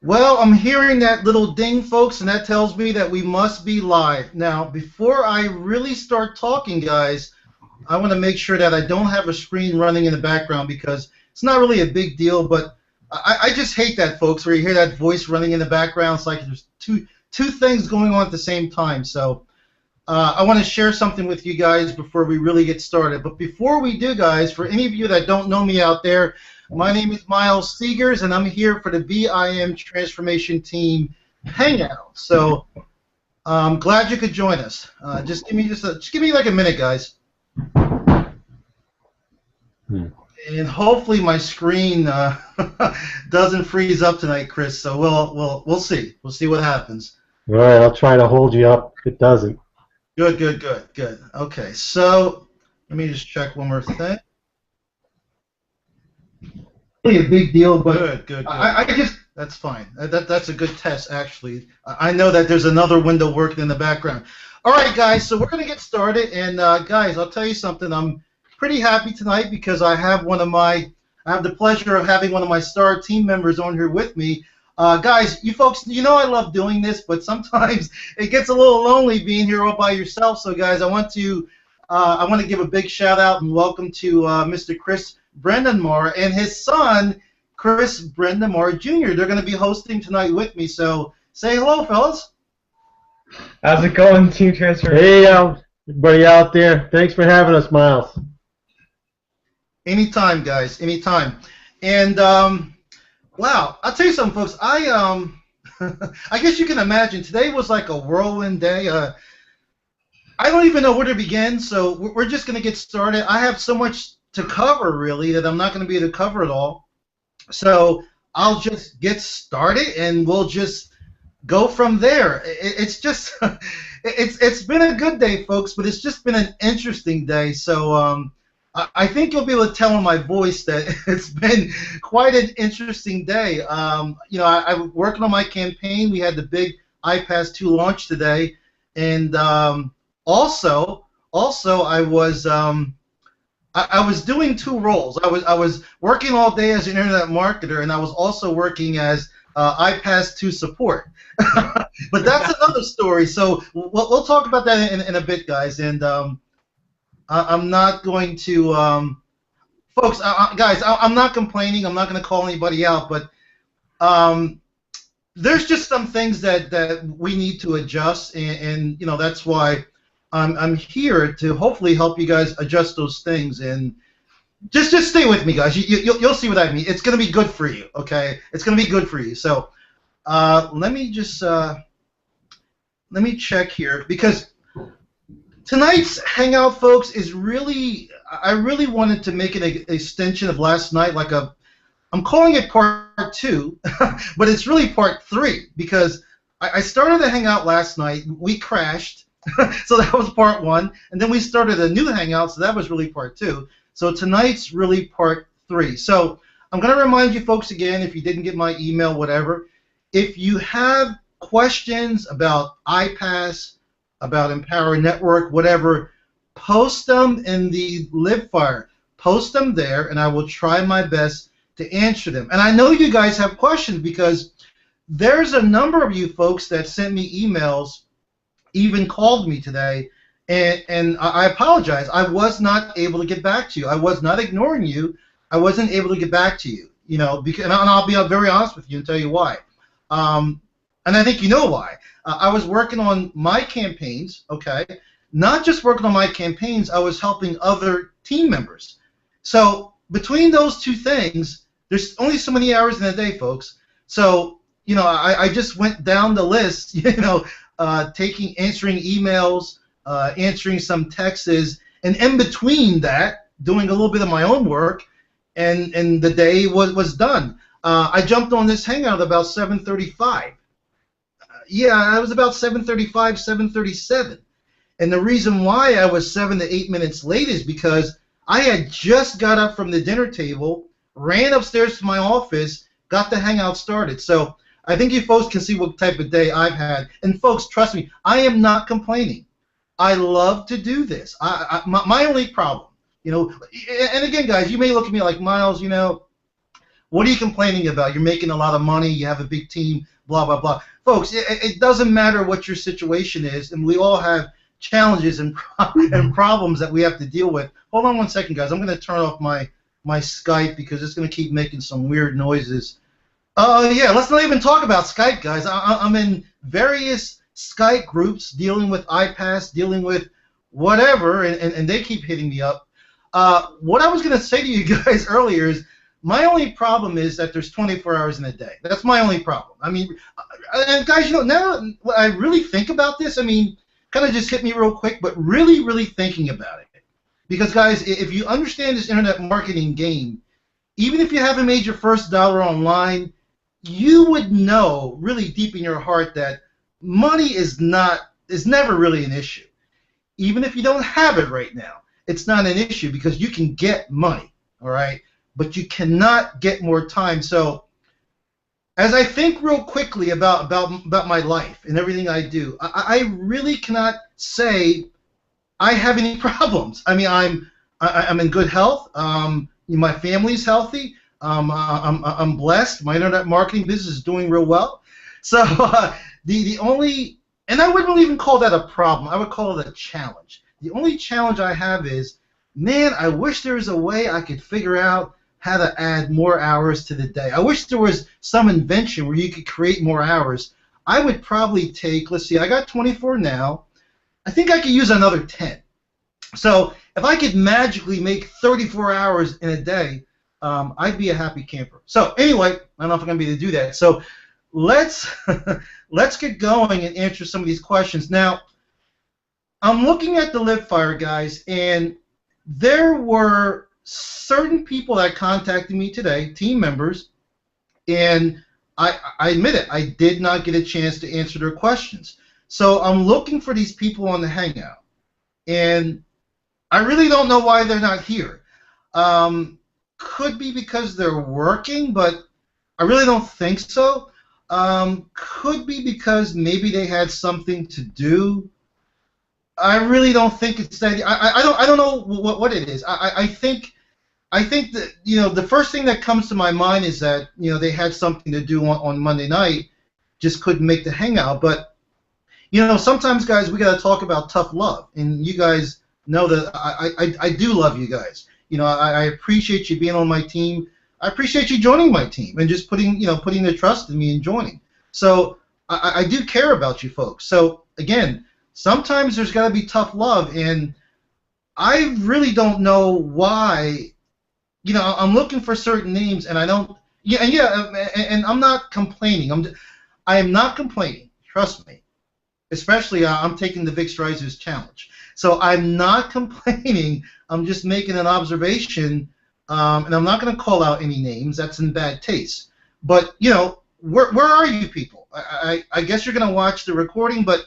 Well, I'm hearing that little ding, folks, and that tells me that we must be live. Now, before I really start talking, guys, I want to make sure that I don't have a screen running in the background because it's not really a big deal, but I just hate that, folks, where you hear that voice running in the background. It's like there's two things going on at the same time. So I want to share something with you guys before we really get started. But before we do, guys, for any of you that don't know me out there, my name is Miles Seegers, and I'm here for the BIM Transformation Team Hangout. So I'm glad you could join us. Just give me like a minute, guys. And hopefully my screen doesn't freeze up tonight, Chris. So we'll see. We'll see what happens. All right, I'll try to hold you up if it doesn't. Good. Okay, so let me just check one more thing. Really a big deal, but good. I just that's fine. That's a good test, actually. I know that there's another window working in the background. All right, guys. So we're gonna get started, and guys, I'll tell you something. I'm pretty happy tonight because I have the pleasure of having one of my star team members on here with me. Guys, you folks, you know I love doing this, but sometimes it gets a little lonely being here all by yourself. So, guys, I want to give a big shout out and welcome to Mr. Chris Brendamore and his son, Chris Brendamore Jr. They're going to be hosting tonight with me. So, say hello, fellas. How's it going, Team Transfer? Hey, everybody out there. Thanks for having us, Miles. Anytime, guys. Anytime. And wow, I'll tell you something, folks. I guess you can imagine today was like a whirlwind day. I don't even know where to begin, so we're just going to get started. I have so much to cover, really, that I'm not going to be able to cover it all. So I'll just get started, and we'll just go from there. It's just it's been a good day, folks, but it's just been an interesting day. So I think you'll be able to tell in my voice that it's been quite an interesting day. You know, I'm working on my campaign. We had the big iPass 2 launch today, and also I was doing two roles. I was working all day as an internet marketer, and I was also working as iPass 2 support. But that's another story. So we'll talk about that in a bit, guys. And I'm not going to, folks, guys, I'm not complaining. I'm not going to call anybody out, but there's just some things that we need to adjust, and you know that's why I'm here to hopefully help you guys adjust those things. And just stay with me, guys. You'll see what I mean. It's going to be good for you, okay? It's going to be good for you. So let me just let me check here because tonight's Hangout, folks, is really, I really wanted to make it an extension of last night, like I'm calling it part 2, but it's really part 3 because I started the Hangout last night. We crashed, so that was part 1, and then we started a new Hangout, so that was really part 2. So tonight's really part 3. So I'm going to remind you folks again, if you didn't get my email, whatever, if you have questions about iPass, about Empower Network, whatever, post them in the LibFire. Post them there, and I will try my best to answer them. And I know you guys have questions because there's a number of you folks that sent me emails, even called me today, and I apologize. I was not able to get back to you. I was not ignoring you. I wasn't able to get back to you, you know, because, and I'll be very honest with you and tell you why. And I think you know why. I was working on my campaigns, okay? Not just working on my campaigns, I was helping other team members. So between those two things, there's only so many hours in a day, folks. So, you know, I just went down the list, you know, answering emails, answering some texts, and in between that, doing a little bit of my own work, and the day was done. I jumped on this Hangout about 7:35. Yeah, it was about 7:35, 7:37. And the reason why I was 7 to 8 minutes late is because I had just got up from the dinner table, ran upstairs to my office, got the Hangout started. So I think you folks can see what type of day I've had. And folks, trust me, I am not complaining. I love to do this. My only problem, you know, and again, guys, you may look at me like, Miles, you know, What are you complaining about? You're making a lot of money. You have a big team. Blah blah blah. Folks, it doesn't matter what your situation is, and we all have challenges and and problems that we have to deal with. Hold on one second, guys. I'm going to turn off my Skype because it's going to keep making some weird noises. Yeah, let's not even talk about Skype, guys. I'm in various Skype groups dealing with iPass, dealing with whatever, and they keep hitting me up. What I was going to say to you guys earlier is my only problem is that there's 24 hours in a day. That's my only problem. I mean, and guys, you know, now I really think about this, I mean, kind of just hit me real quick, but really, really thinking about it. Because, guys, if you understand this internet marketing game, even if you haven't made your first dollar online, you would know really deep in your heart that money is never really an issue. Even if you don't have it right now, it's not an issue because you can get money, all right? But you cannot get more time. So as I think real quickly about my life and everything I do, I really cannot say I have any problems. I mean, I'm in good health. My family's healthy. I'm blessed. My internet marketing business is doing real well. So the only, and I wouldn't even call that a problem. I would call it a challenge. The only challenge I have is, man, I wish there was a way I could figure out how to add more hours to the day. I wish there was some invention where you could create more hours. I would probably take, let's see, I got 24 now. I think I could use another 10. So if I could magically make 34 hours in a day, I'd be a happy camper. So anyway, I don't know if I'm going to be able to do that. So let's get going and answer some of these questions. Now, I'm looking at the LiveFire, guys, and there were certain people that contacted me today, team members, and I admit it, I did not get a chance to answer their questions. So I'm looking for these people on the Hangout, and I really don't know why they're not here. Could be because they're working, but I really don't think so. Could be because maybe they had something to do. I really don't think it's that. I don't know what it is. I think that, you know, the first thing that comes to my mind is that, you know, they had something to do on Monday night, just couldn't make the Hangout. But, you know, sometimes, guys, we got to talk about tough love, and you guys know that I do love you guys. You know, I appreciate you being on my team. I appreciate you joining my team and just putting the trust in me and joining. So I do care about you folks. So again, sometimes there's got to be tough love, and I really don't know why. You know, I'm looking for certain names, and I don't. And I'm not complaining. I am not complaining. Trust me. Especially, I'm taking the Vic Streisers challenge. So I'm not complaining. I'm just making an observation, and I'm not going to call out any names. That's in bad taste. But, you know, where are you people? I guess you're going to watch the recording, but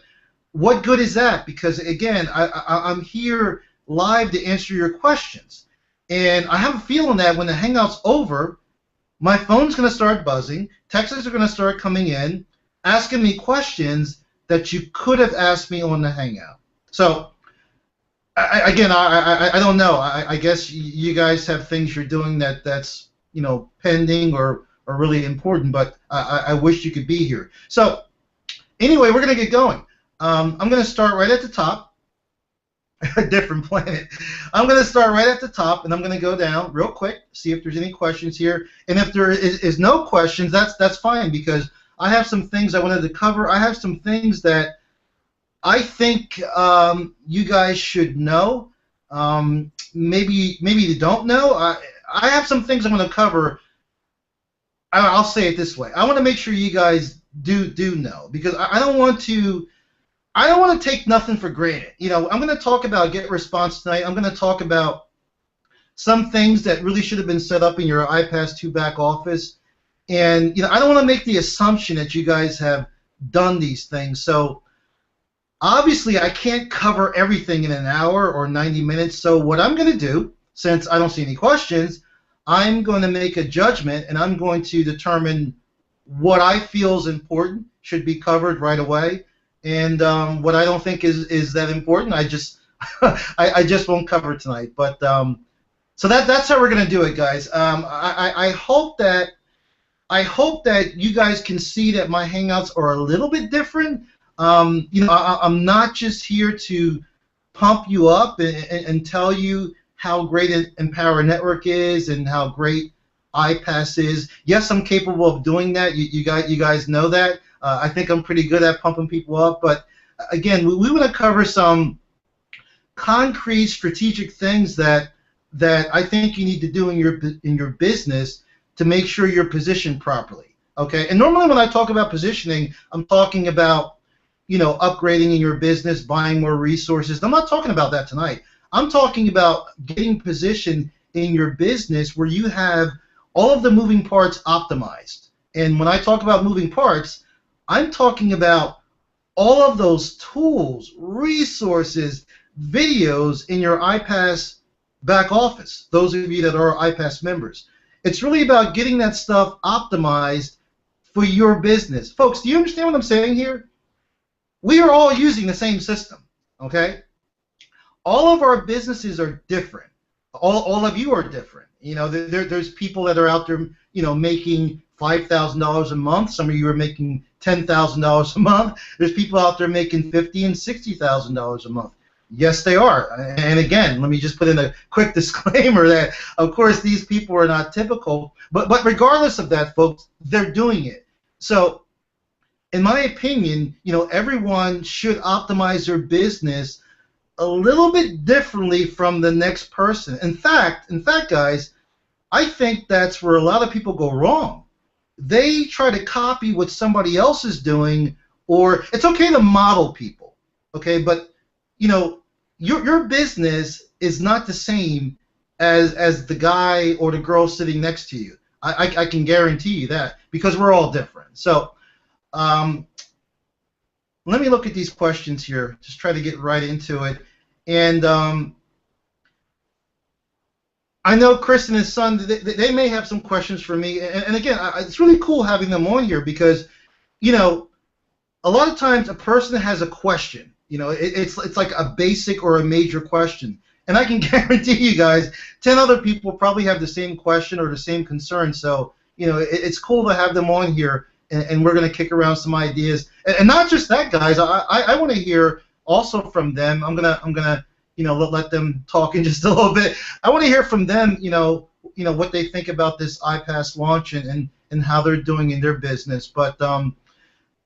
what good is that? Because, again, I'm here live to answer your questions. And I have a feeling that when the Hangout's over, my phone's going to start buzzing, texts are going to start coming in, asking me questions that you could have asked me on the Hangout. So, I don't know. I guess you guys have things you're doing that's, you know, pending or really important, but I wish you could be here. So, anyway, we're going to get going. I'm going to start right at the top. A different planet. I'm going to start right at the top, and I'm going to go down real quick, see if there's any questions here. And if there is no questions, that's fine, because I have some things I wanted to cover. I have some things that I think you guys should know. Maybe you don't know. I have some things I'm going to cover. I'll say it this way. I want to make sure you guys do know, because I don't want to take nothing for granted. You know, I'm going to talk about Get Response tonight. I'm going to talk about some things that really should have been set up in your iPass 2 back office. And, you know, I don't want to make the assumption that you guys have done these things. So, obviously, I can't cover everything in an hour or 90 minutes. So what I'm going to do, since I don't see any questions, I'm going to make a judgment, and I'm going to determine what I feel is important, should be covered right away, and what I don't think is that important, I just I just won't cover tonight. But So that's how we're gonna do it, guys. I hope that you guys can see that my Hangouts are a little bit different. I'm not just here to pump you up and tell you how great Empower Network is and how great iPass is. Yes, I'm capable of doing that. You guys know that. I think I'm pretty good at pumping people up. But again, we want to cover some concrete, strategic things that I think you need to do in your business to make sure you're positioned properly. Okay. And normally when I talk about positioning, I'm talking about upgrading in your business, buying more resources. I'm not talking about that tonight. I'm talking about getting positioned in your business where you have all of the moving parts optimized. And when I talk about moving parts, I'm talking about all of those tools, resources, videos in your iPass back office, those of you that are iPass members. It's really about getting that stuff optimized for your business. Folks, do you understand what I'm saying here? We are all using the same system, okay? All of our businesses are different. All of you are different. There's people that are out there, making $5,000 a month. Some of you are making $10,000 a month. There's people out there making $50,000 and $60,000 a month. Yes, they are. And again, let me just put in a quick disclaimer that, of course, these people are not typical. But regardless of that, folks, they're doing it. So, in my opinion, everyone should optimize their business a little bit differently from the next person. In fact, guys, I think that's where a lot of people go wrong. They try to copy what somebody else is doing, or it's okay to model people, okay? But your business is not the same as the guy or the girl sitting next to you. I can guarantee you that, because we're all different. So let me look at these questions here. Just try to get right into it. And I know Chris and his son, they may have some questions for me. And again, it's really cool having them on here because, a lot of times a person has a question. It's like a basic or a major question. And I can guarantee you guys, 10 other people probably have the same question or the same concern. So, it's cool to have them on here, and we're going to kick around some ideas. And not just that, guys. I want to hear also from them. I'm gonna let them talk in just a little bit. I want to hear from them, what they think about this iPass launch and how they're doing in their business. But I'm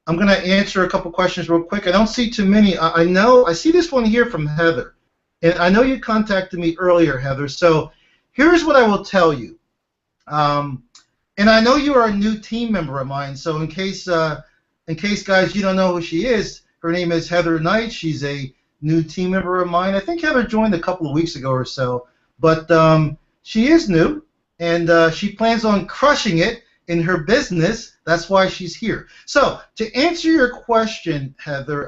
going to answer a couple questions real quick. I don't see too many. I see this one here from Heather. And I know you contacted me earlier, Heather. So here's what I will tell you. And I know you are a new team member of mine. So in case, guys, you don't know who she is, her name is Heather Knight. She's a new team member of mine. I think Heather joined a couple of weeks ago or so. But she is new, and she plans on crushing it in her business. That's why she's here. So to answer your question, Heather,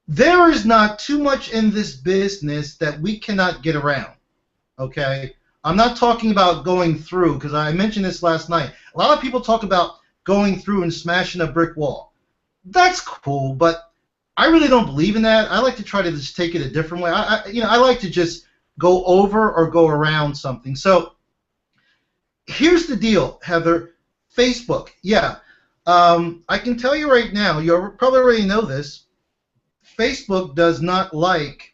there is not too much in this business that we cannot get around, okay? I'm not talking about going through, because I mentioned this last night. A lot of people talk about going through and smashing a brick wall. That's cool, but I really don't believe in that. I like to try to just take it a different way. I like to just go over or go around something. So here's the deal, Heather. Facebook, yeah. I can tell you right now, you probably already know this, Facebook does not like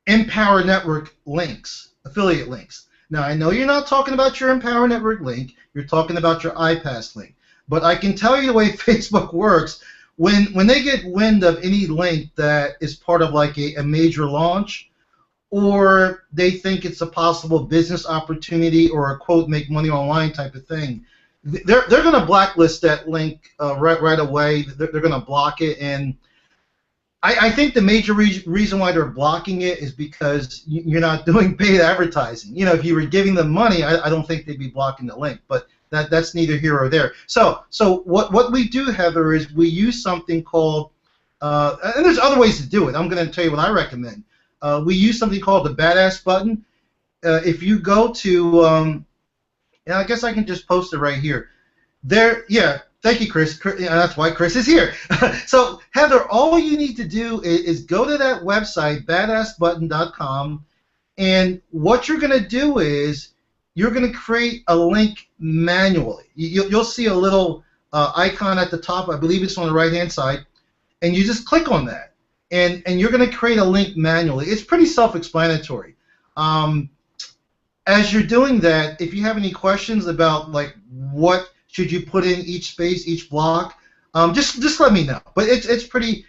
Empower Network links, affiliate links. Now, I know you're not talking about your Empower Network link. You're talking about your iPass link. But I can tell you the way Facebook works. When they get wind of any link that is part of like a major launch, or they think it's a possible business opportunity or a quote make money online type of thing, they're going to blacklist that link right away. They're going to block it, and I think the major reason why they're blocking it is because you're not doing paid advertising. If you were giving them money, I don't think they'd be blocking the link. But that's neither here or there. So what we do, Heather, is we use something called, and there's other ways to do it. I'm going to tell you what I recommend. We use something called the Badass button. If you go to, and I guess I can just post it right here. There, yeah. Thank you, Chris. That's why Chris is here. So, Heather, all you need to do is go to that website, badassbutton.com, And what you're going to do is you're going to create a link manually. You'll see a little icon at the top. I believe it's on the right-hand side. And you just click on that. And you're going to create a link manually. It's pretty self-explanatory. As you're doing that, if you have any questions about like what should you put in each space, each block, just let me know. But it's pretty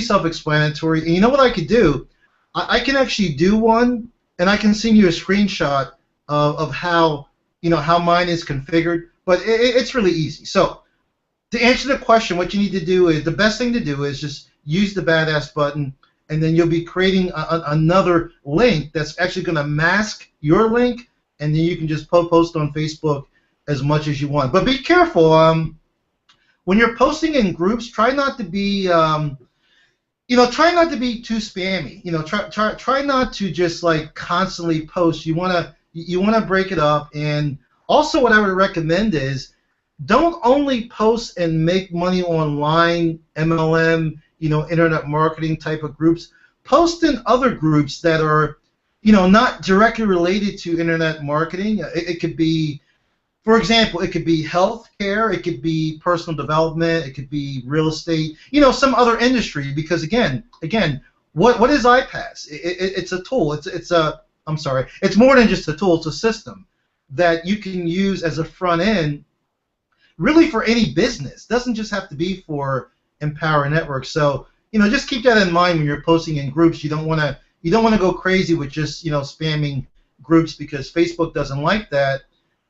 self-explanatory. And you know what I could do? I can actually do one, and I can send you a screenshot of how how mine is configured. But it's really easy. So to answer the question, what you need to do is the best thing to do is just use the badass button, and then you'll be creating another link that's actually going to mask your link, and then you can just post on Facebook as much as you want. But be careful. When you're posting in groups, try not to be try not to be too spammy. Try not to just like constantly post. You wanna break it up. And also, what I would recommend is don't only post and make money online, MLM, internet marketing type of groups. Post in other groups that are, not directly related to internet marketing. It could be, for example, it could be healthcare, it could be personal development, it could be real estate, some other industry. Because again, what is iPass? It's a tool. It's more than just a tool. It's a system that you can use as a front end, really for any business. It doesn't just have to be for Empower Network. So just keep that in mind when you're posting in groups. You don't want to go crazy with just spamming groups, because Facebook doesn't like that.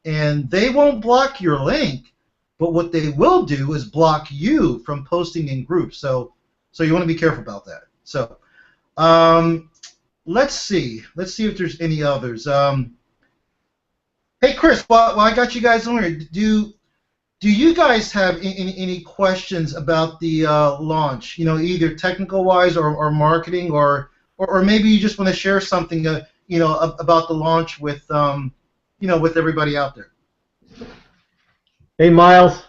And they won't block your link, but what they will do is block you from posting in groups. So you want to be careful about that. So let's see if there's any others. Hey Chris, while I got you guys on here, do you guys have any questions about the launch? Either technical wise or marketing, or maybe you just want to share something about the launch with with everybody out there. Hey, Miles.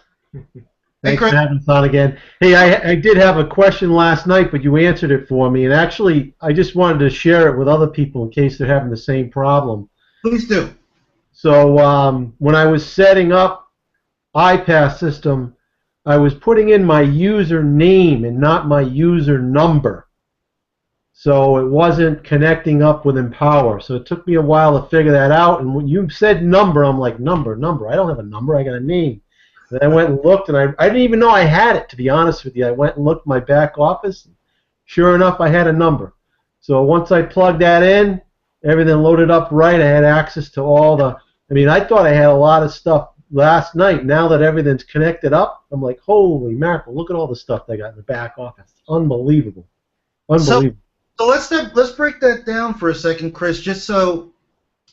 Thanks for having us on again. Hey, I did have a question last night, but you answered it for me. And actually, I just wanted to share it with other people in case they're having the same problem. Please do. So when I was setting up iPass system, I was putting in my user name and not my user number. So it wasn't connecting up with Empower. So it took me a while to figure that out. And when you said number, I'm like, number. I don't have a number. I got a name. Then I went and looked, and I didn't even know I had it, to be honest with you. I went and looked in my back office. Sure enough, I had a number. So once I plugged that in, everything loaded up right. I had access to all the, I thought I had a lot of stuff last night. Now that everything's connected up, I'm like, holy mackerel, look at all the stuff they got in the back office. Unbelievable. Unbelievable. So let's break that down for a second, Chris, just so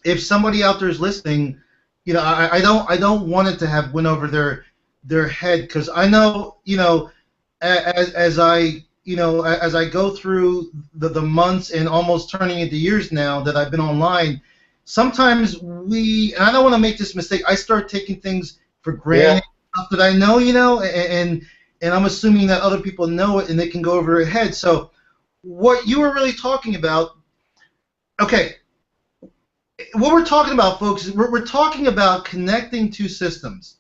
if somebody out there is listening, I don't want it to have went over their head, because I know, as I go through the months and almost turning into years now that I've been online, sometimes and I don't want to make this mistake, I start taking things for granted, stuff that I know, and I'm assuming that other people know it and they can go over their head. So what you were really talking about, okay, what we're talking about, folks, is we're talking about connecting two systems.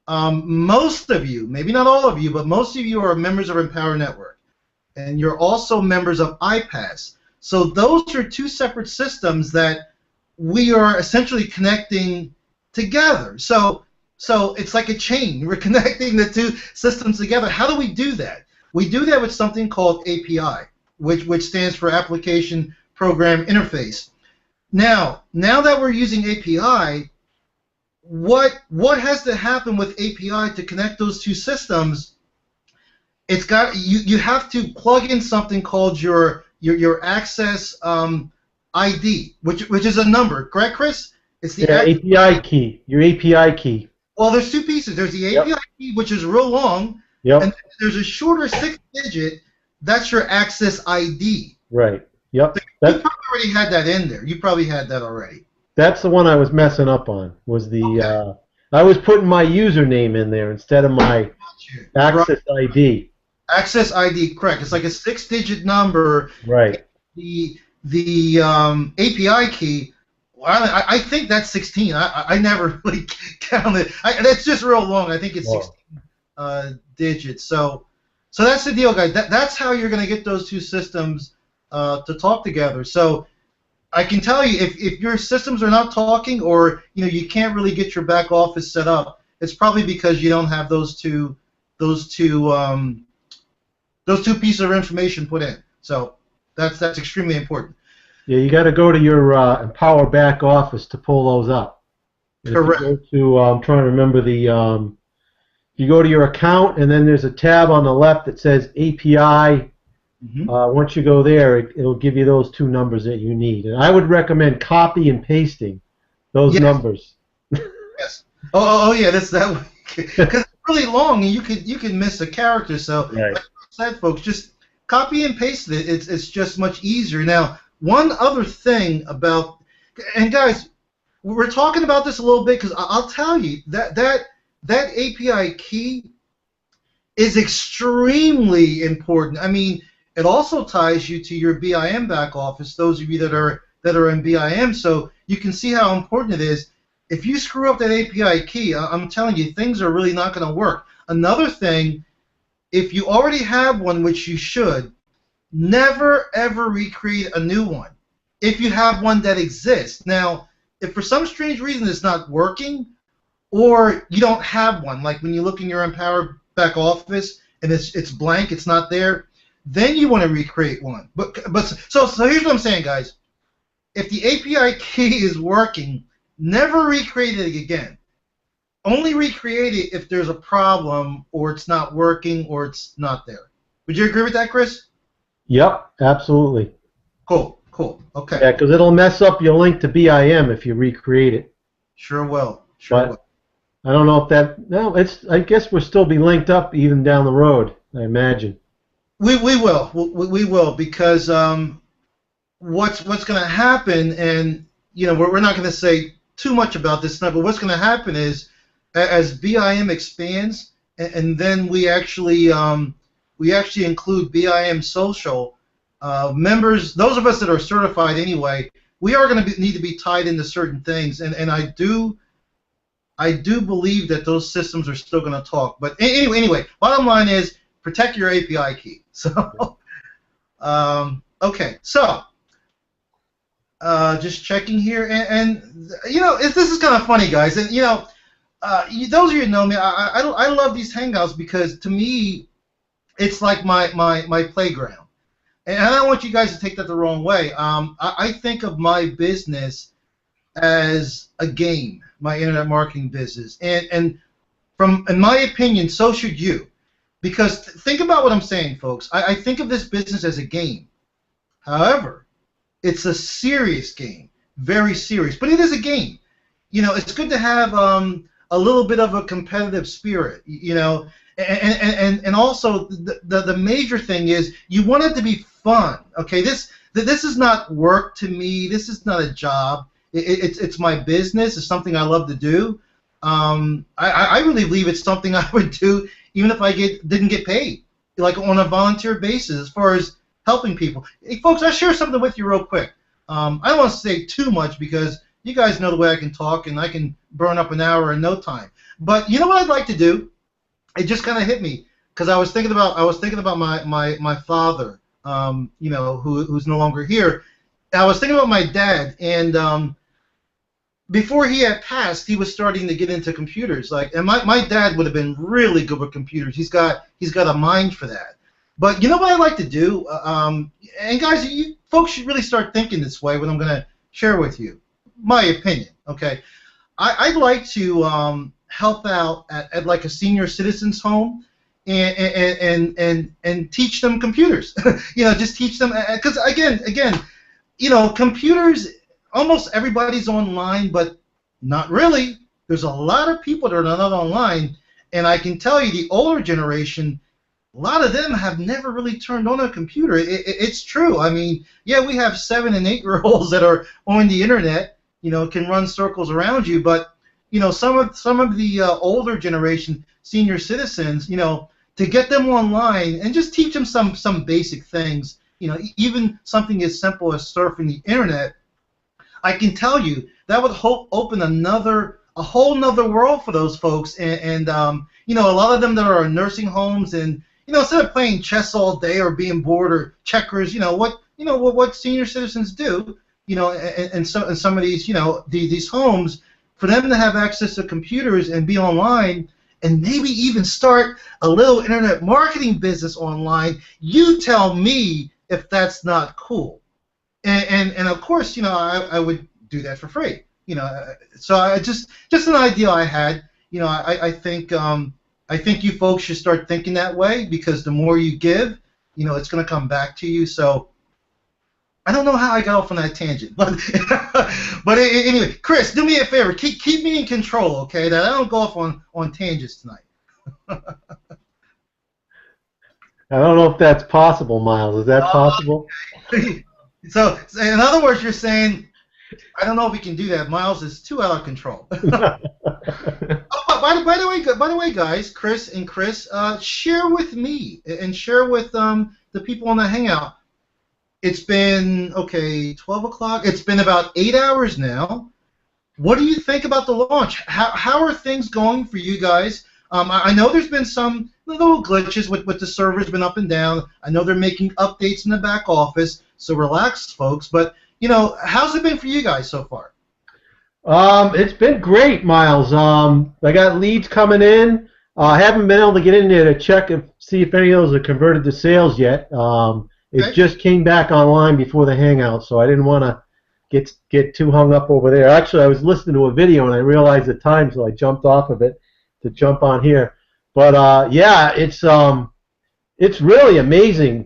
Most of you, maybe not all of you, but most of you are members of Empower Network, and you're also members of iPass. So those are two separate systems that we are essentially connecting together. So it's like a chain. We're connecting the two systems together. How do we do that? We do that with something called API, which stands for Application Program Interface. Now that we're using API, what has to happen with API to connect those two systems? It's got you have to plug in something called your access ID, which is a number, correct, Chris? It's the API key. Your API key. Well, there's two pieces. There's the API key, which is real long, and there's a shorter 6-digit. That's your access ID. Right. Yep. So you probably already had that in there. You probably had that already. That's the one I was messing up on. Was the I was putting my username in there instead of my access ID. Access ID, correct. It's like a 6-digit number. Right. the API key, I think that's 16. I never really counted. That's just real long. I think it's 16 digits. So that's the deal, guys. That's how you're going to get those two systems to talk together. So I can tell you, if your systems are not talking, or you can't really get your back office set up, it's probably because you don't have those two pieces of information put in. So that's extremely important. Yeah, you got to go to your Empower back office to pull those up. And Correct. If you go to, I'm trying to remember the. You go to your account, and then there's a tab on the left that says API. Mm-hmm. Once you go there, it'll give you those two numbers that you need. And I would recommend copy and pasting those numbers. Yes. Oh yeah, that's that way. Because it's really long, and you could miss a character. So, Right. like I said, folks, just copy and paste it. It's just much easier. Now, one other thing about, and guys, we're talking about this a little bit because I'll tell you that API key is extremely important. I mean, it also ties you to your BIM back office. Those of you that are in BIM, so you can see how important it is. If you screw up that API key, I'm telling you, things are really not going to work. Another thing, if you already have one, which you should, never ever recreate a new one if you have one that exists. Now, if for some strange reason it's not working, or you don't have one, like when you look in your Empower back office and it's blank, it's not there, then you want to recreate one. But so here's what I'm saying, guys. If the API key is working, never recreate it again. Only recreate it if there's a problem, or it's not working, or it's not there. Would you agree with that, Chris? Yep, absolutely. Cool. Okay. Yeah, because it'll mess up your link to BIM if you recreate it. Sure will. But I don't know if that. No, I guess we'll still be linked up even down the road, I imagine. We will. We will, because what's going to happen, and we're not going to say too much about this tonight, but what's going to happen is, as BIM expands, and then we actually include BIM social members. Those of us that are certified anyway, we are going to need to be tied into certain things, and I do believe that those systems are still going to talk. But anyway, bottom line is protect your API key. So, okay, so. Just checking here, and this is kind of funny, guys, and those of you who know me, I love these Hangouts because to me, it's like my playground, and I don't want you guys to take that the wrong way. I think of my business as a game, my internet marketing business, and in my opinion, so should you, because think about what I'm saying, folks. I think of this business as a game. However, it's a serious game, very serious, but it is a game. It's good to have a little bit of a competitive spirit, and also the major thing is you want it to be fun. Okay, this is not work to me. This is not a job. It's my business. It's something I love to do. I really believe it's something I would do even if I didn't get paid, like on a volunteer basis, as far as helping people. Hey, folks, I'll share something with you real quick. I don't want to say too much because you guys know the way I can talk, and I can burn up an hour in no time. But you know what I'd like to do? It just kind of hit me because I was thinking about my father, who's no longer here. I was thinking about my dad, and before he had passed, he was starting to get into computers. And my dad would have been really good with computers. He's got a mind for that. But you know what I'd like to do? And guys, you folks should really start thinking this way, what I'm going to share with you. My opinion, okay? I'd like to help out at like a senior citizens home and teach them computers. Just teach them, because again, computers, almost everybody's online, but not really. There's a lot of people that are not online, and I can tell you the older generation, a lot of them have never really turned on a computer. It's true. I mean, yeah, we have 7- and 8-year-olds that are on the internet, can run circles around you, but some of the older generation senior citizens, to get them online and just teach them some basic things, even something as simple as surfing the internet, I can tell you that would open a whole nother world for those folks, and a lot of them that are in nursing homes, and instead of playing chess all day or being bored or checkers, what senior citizens do, and some of these these homes, for them to have access to computers and be online, and maybe even start a little internet marketing business online. You tell me if that's not cool. And of course, I would do that for free. So I just an idea I had. I think you folks should start thinking that way, because the more you give, it's going to come back to you. So I don't know how I got off on that tangent, but anyway, Chris, do me a favor, keep me in control, okay? That I don't go off on tangents tonight. I don't know if that's possible, Miles. Is that possible? So in other words, you're saying, I don't know if we can do that. Miles is too out of control. Oh, by the way, guys, Chris, share with me and share with the people on the Hangout. It's been 12 o'clock. It's been about 8 hours now. What do you think about the launch? How are things going for you guys? I know there's been some little glitches with the servers, been up and down. I know they're making updates in the back office, so relax, folks. But how's it been for you guys so far? It's been great, Miles. I got leads coming in. I haven't been able to get in there to check and see if any of those are converted to sales yet. It just came back online before the Hangout, so I didn't want to get too hung up over there. Actually, I was listening to a video and I realized the time, so I jumped off of it to jump on here. But yeah, it's really amazing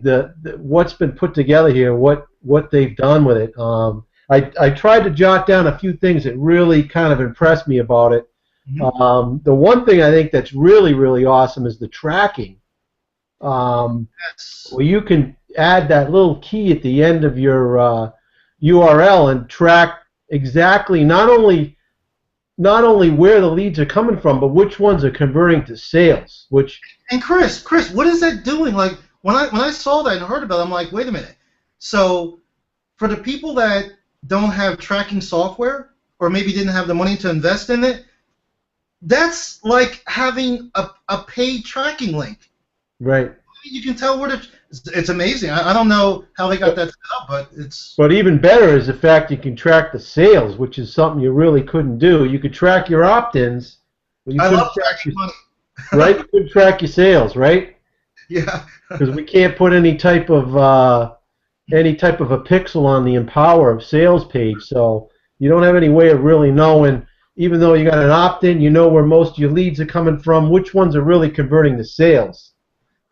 what's been put together here, what they've done with it. I tried to jot down a few things that really kind of impressed me about it. Mm-hmm. The one thing I think that's really, really awesome is the tracking. Yes. Well, you can add that little key at the end of your URL and track exactly not only where the leads are coming from, but which ones are converting to sales. And Chris, what is that doing? Like when I saw that and heard about it, I'm like, wait a minute. So for the people that don't have tracking software, or maybe didn't have the money to invest in it, that's like having a paid tracking link. Right. You can tell where it's amazing. I don't know how they got that set up, but it's... But even better is the fact you can track the sales, which is something you really couldn't do. You could track your opt-ins. I love tracking money. Right? You couldn't track your sales, right? Yeah. Because we can't put any type of a pixel on the Empower sales page, so you don't have any way of really knowing, even though you got an opt-in, you know where most of your leads are coming from, which ones are really converting to sales.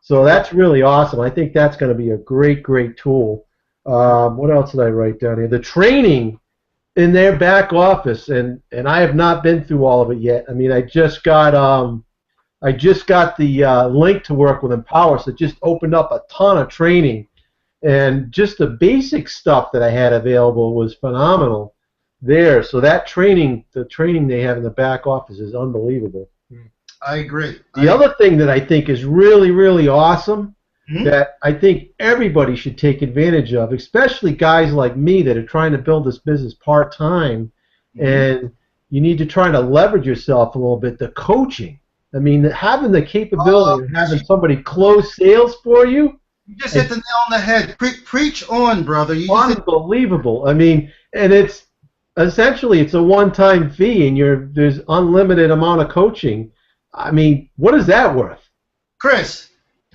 So that's really awesome. I think that's going to be a great, great tool. What else did I write down here? The training in their back office, and I have not been through all of it yet. I mean, I just got the link to work with Empower, so it just opened up a ton of training, and just the basic stuff that I had available was phenomenal there. So that training, the training they have in the back office is unbelievable. I agree. The other thing that I think is really, really awesome, that I think everybody should take advantage of, especially guys like me that are trying to build this business part-time, and you need to try to leverage yourself a little bit, the coaching. I mean, having the capability of having somebody close sales for you. You just hit the nail on the head. Preach on, brother. Unbelievable. I mean, and it's essentially it's a one-time fee, and there's unlimited amount of coaching. I mean, what is that worth? Chris,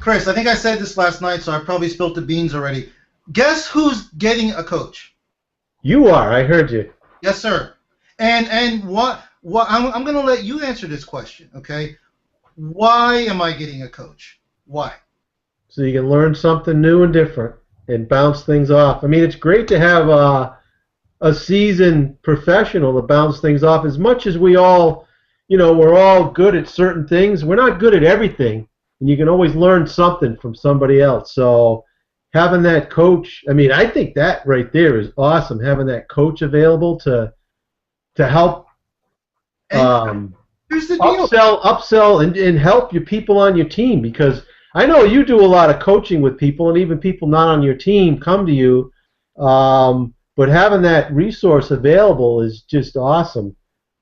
I think I said this last night, so I probably spilled the beans already. Guess who's getting a coach? You are. I heard you. Yes, sir. And what I'm going to let you answer this question, okay? Why am I getting a coach? Why? So you can learn something new and different and bounce things off. I mean, it's great to have a seasoned professional to bounce things off. As much as we all, we're all good at certain things, we're not good at everything. And you can always learn something from somebody else. So having that coach, I mean, I think that right there is awesome, having that coach available to help here's the deal. upsell and help your people on your team, because I know you do a lot of coaching with people, and even people not on your team come to you. But having that resource available is just awesome.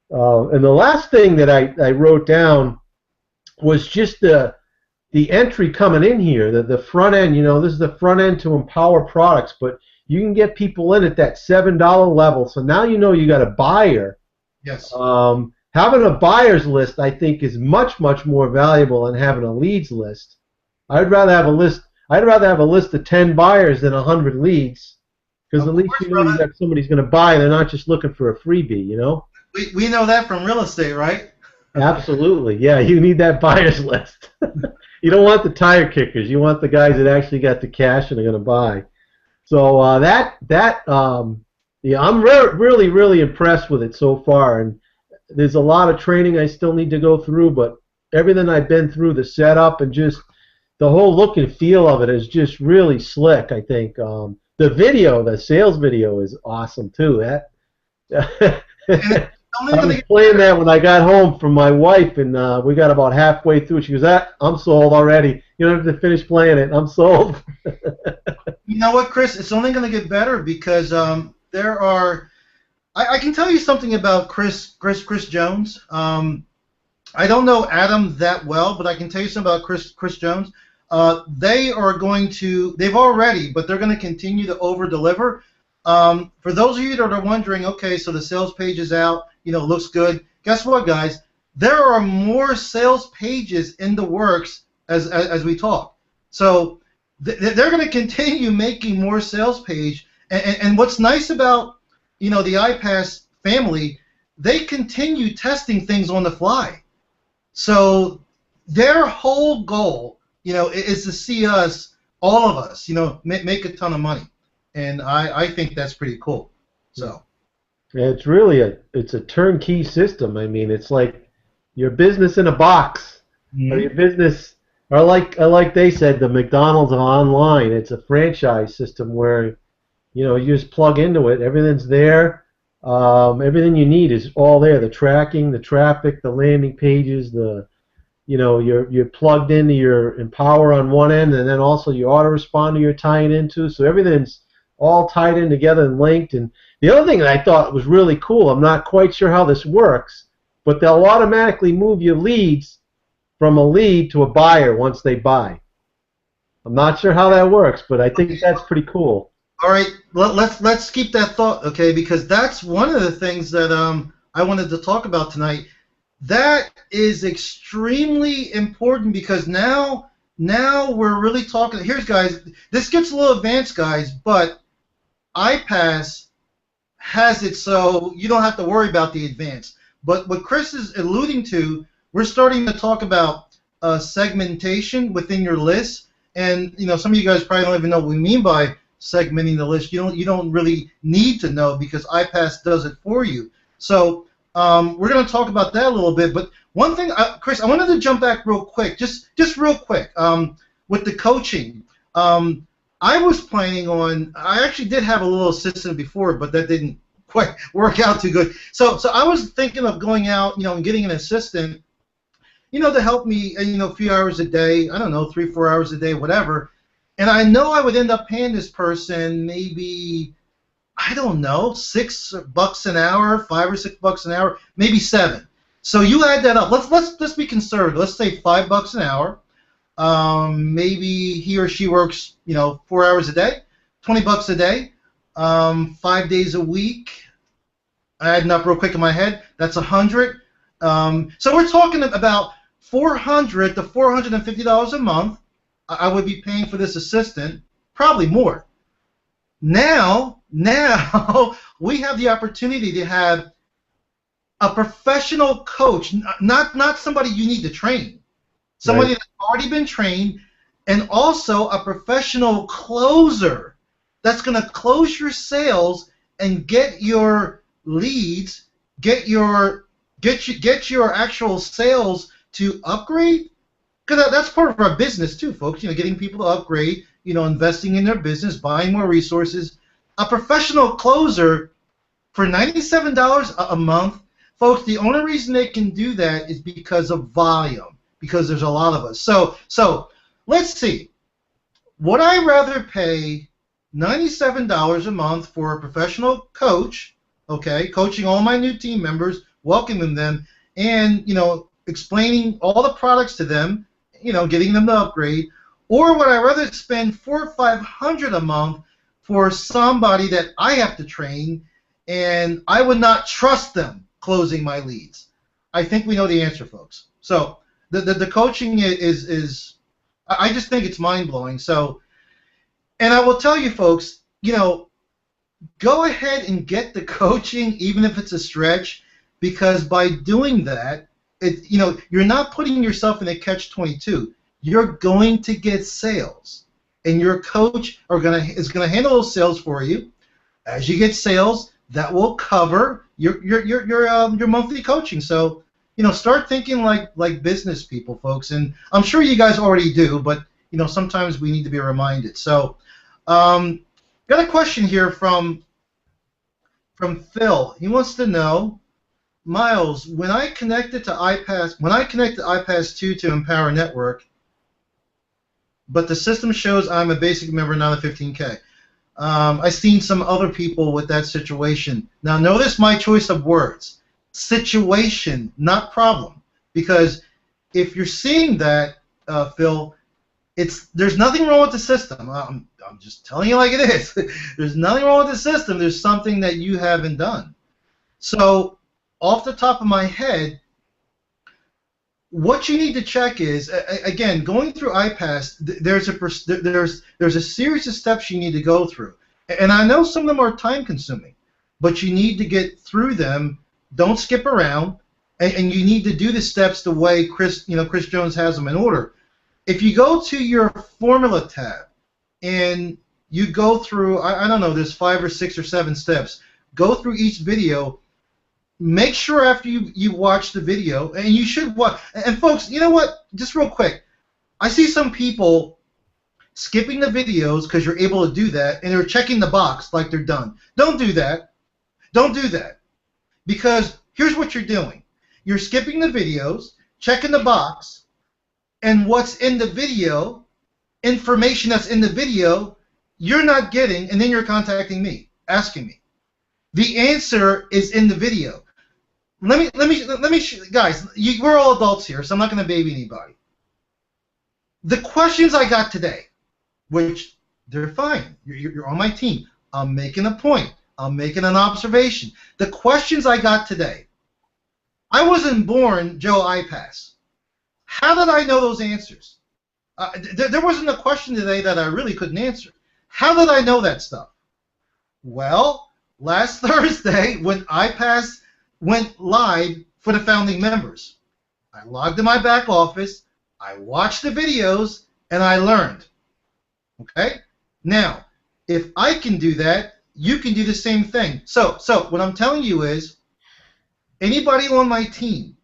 And the last thing that I wrote down was just the entry coming in here, the front end. This is the front end to Empower products, but you can get people in at that $7 level. So now you got a buyer. Yes. Having a buyer's list, I think, is much, much more valuable than having a leads list. I'd rather have a list. I'd rather have a list of 10 buyers than 100 leads, because at least you know you got somebody's going to buy. They're not just looking for a freebie. We know that from real estate, right? Absolutely, yeah. You need that buyer's list. You don't want the tire kickers. You want the guys that actually got the cash and are going to buy. So yeah, I'm really, really impressed with it so far. And there's a lot of training I still need to go through, but everything I've been through, the setup and just the whole look and feel of it is just really slick, I think. The video, the sales video, is awesome too. I was playing that when I got home from my wife, and we got about halfway through. She goes, I'm sold already. You don't have to finish playing it. I'm sold. You know what, Chris? It's only going to get better because there are. I can tell you something about Chris Jones. I don't know Adam that well, but I can tell you something about Chris Jones. They are going to. They've already, but they're going to continue to over-deliver. For those of you that are wondering, okay, so the sales page is out, looks good. Guess what, guys? There are more sales pages in the works as we talk. So they're going to continue making more sales page. And what's nice about, the iPass family, they continue testing things on the fly. So their whole goal, is to see us, all of us, make a ton of money. And I think that's pretty cool. So yeah, it's really a turnkey system. I mean, it's like your business in a box. Mm-hmm. Or your business, or like they said, the McDonald's of online. It's a franchise system where you just plug into it. Everything's there. Everything you need is all there. The tracking, the traffic, the landing pages, you're plugged into your Empower on one end, and then also your autoresponder you're tying into. So everything's all tied in together and linked. And the other thing that I thought was really cool, I'm not quite sure how this works, but they'll automatically move your leads from a lead to a buyer once they buy. I'm not sure how that works, but I think that's pretty cool. All right, let's keep that thought, okay? Because that's one of the things that I wanted to talk about tonight. That is extremely important because now we're really talking. Here's, guys, this gets a little advanced, guys, but iPass has it so you don't have to worry about the advance. But what Chris is alluding to, we're starting to talk about segmentation within your list, and some of you guys probably don't even know what we mean by segmenting the list. You don't really need to know because iPass does it for you. So we're going to talk about that a little bit. But one thing, Chris, I wanted to jump back real quick, just real quick, with the coaching. I was planning on. I actually did have a little assistant before, but that didn't quite work out too good. So I was thinking of going out, and getting an assistant, to help me, a few hours a day. I don't know, 3-4 hours a day, whatever. And I know I would end up paying this person maybe, I don't know, $6 an hour, $5 or $6 an hour, maybe $7. So you add that up. Let's be conservative. Let's say $5 an hour. Maybe he or she works, 4 hours a day, $20 a day, 5 days a week. Adding up real quick in my head, that's $100. So we're talking about $400 to $450 a month. I would be paying for this assistant, probably more. Now we have the opportunity to have a professional coach, not somebody you need to train, somebody Right. that's already been trained, and also a professional closer that's going to close your sales and get your leads, get your actual sales to upgrade. Because that's part of our business too, folks. Getting people to upgrade, investing in their business, buying more resources. A professional closer for $97 a month, folks. The only reason they can do that is because of volume, because there's a lot of us. So let's see. Would I rather pay $97 a month for a professional coach, okay, coaching all my new team members, welcoming them, and, explaining all the products to them, getting them to upgrade, or would I rather spend $400 or $500 a month for somebody that I have to train, and I would not trust them closing my leads? I think we know the answer, folks. So the coaching is I just think it's mind-blowing. So, and I will tell you, folks, go ahead and get the coaching, even if it's a stretch, because by doing that, you're not putting yourself in a catch-22. You're going to get sales, and your coach is gonna handle those sales for you. As you get sales, that will cover your monthly coaching. So, start thinking like business people, folks. And I'm sure you guys already do, but sometimes we need to be reminded. So, got a question here from Phil. He wants to know, Miles, when I connect iPass 2 to Empower Network, but the system shows I'm a basic member, not a 15K. I've seen some other people with that situation. Now, notice my choice of words. Situation, not problem. Because if you're seeing that, Phil, there's nothing wrong with the system. I'm just telling you like it is. There's nothing wrong with the system. There's something that you haven't done. So, off the top of my head, what you need to check is, again, going through iPass, there's a series of steps you need to go through. And I know some of them are time-consuming, but you need to get through them. Don't skip around, and you need to do the steps the way Chris Jones has them in order. If you go to your Formula tab and you go through, I don't know, there's 5 or 6 or 7 steps. Go through each video. Make sure after you watch the video, and you should watch. And folks, you know what? Just real quick, I see some people skipping the videos because you're able to do that, and they're checking the box like they're done. Don't do that. Don't do that. Because here's what you're doing. You're skipping the videos, checking the box, and what's in the video, information that's in the video, you're not getting, and then you're contacting me, asking me. The answer is in the video. Let me, guys. We're all adults here, so I'm not going to baby anybody. The questions I got today, which they're fine. You're on my team. I'm making a point. I'm making an observation. The questions I got today. I wasn't born Joe iPass. How did I know those answers? There wasn't a question today that I really couldn't answer. How did I know that stuff? Well, last Thursday, when iPass went live for the founding members, I logged in my back office, I watched the videos, and I learned. Okay? Now, if I can do that, you can do the same thing. So what I'm telling you is, anybody on my team,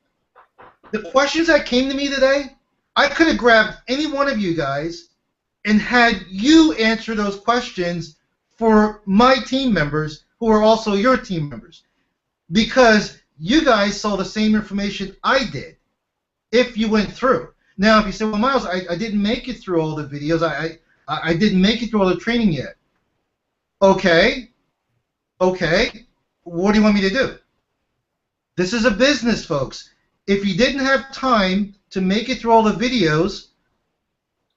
the questions that came to me today, I could have grabbed any one of you guys and had you answer those questions for my team members who are also your team members, because you guys saw the same information I did if you went through. Now, if you say, well, Miles, I didn't make it through all the videos. I didn't make it through all the training yet. Okay. What do you want me to do? This is a business, folks. If you didn't have time to make it through all the videos,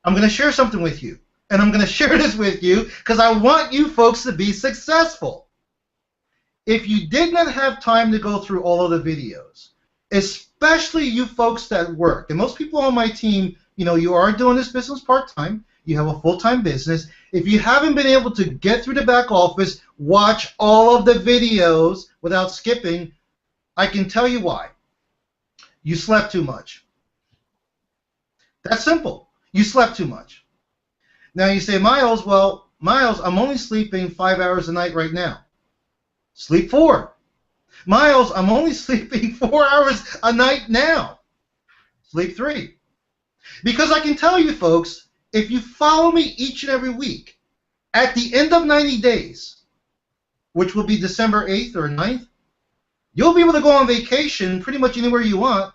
I'm going to share something with you. And I'm going to share this with you because I want you folks to be successful. If you did not have time to go through all of the videos, especially you folks that work, and most people on my team, you are doing this business part-time, you have a full-time business. If you haven't been able to get through the back office, watch all of the videos without skipping, I can tell you why. You slept too much. That's simple. You slept too much. Now you say, Miles, I'm only sleeping 5 hours a night right now. Sleep 4. Miles, I'm only sleeping 4 hours a night now. Sleep 3. Because I can tell you, folks, if you follow me each and every week, at the end of 90 days, which will be December 8th or 9th, you'll be able to go on vacation pretty much anywhere you want,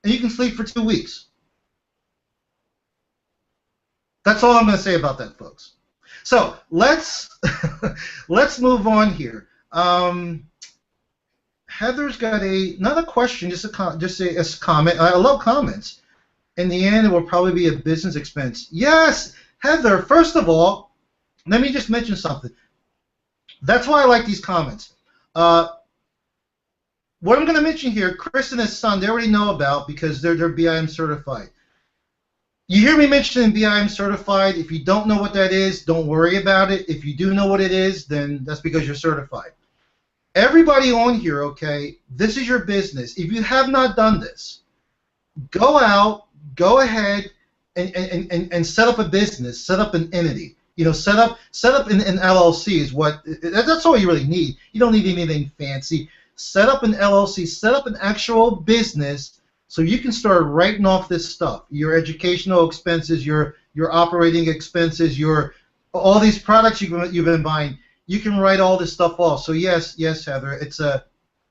and you can sleep for 2 weeks. That's all I'm going to say about that, folks. So let's let's move on here. Heather's got another question, just a comment. I love comments. In the end, it will probably be a business expense. Yes, Heather. First of all, let me just mention something. That's why I like these comments. What I'm going to mention here, Chris and his son, they already know about because they're BIM certified. You hear me mentioning BIM certified. If you don't know what that is, don't worry about it. If you do know what it is, then that's because you're certified. Everybody on here, okay, this is your business. If you have not done this, go out, go ahead and set up a business, set up an entity. You know, set up an LLC is what, that's all you really need. You don't need anything fancy. Set up an LLC, set up an actual business so you can start writing off this stuff. Your educational expenses, your operating expenses, all these products you've been buying. You can write all this stuff off. So yes, Heather, it's a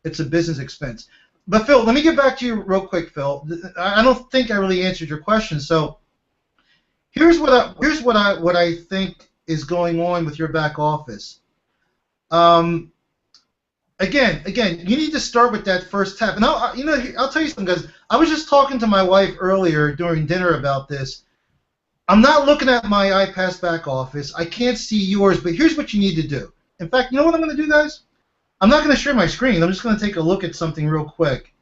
business expense. But Phil, let me get back to you real quick, Phil. I don't think I really answered your question. So here's what I think is going on with your back office. Again, you need to start with that first tab. And I'll tell you something, guys. I was just talking to my wife earlier during dinner about this. I'm not looking at my iPass back office. I can't see yours, but here's what you need to do. In fact, you know what I'm going to do, guys? I'm not going to share my screen. I'm just going to take a look at something real quick.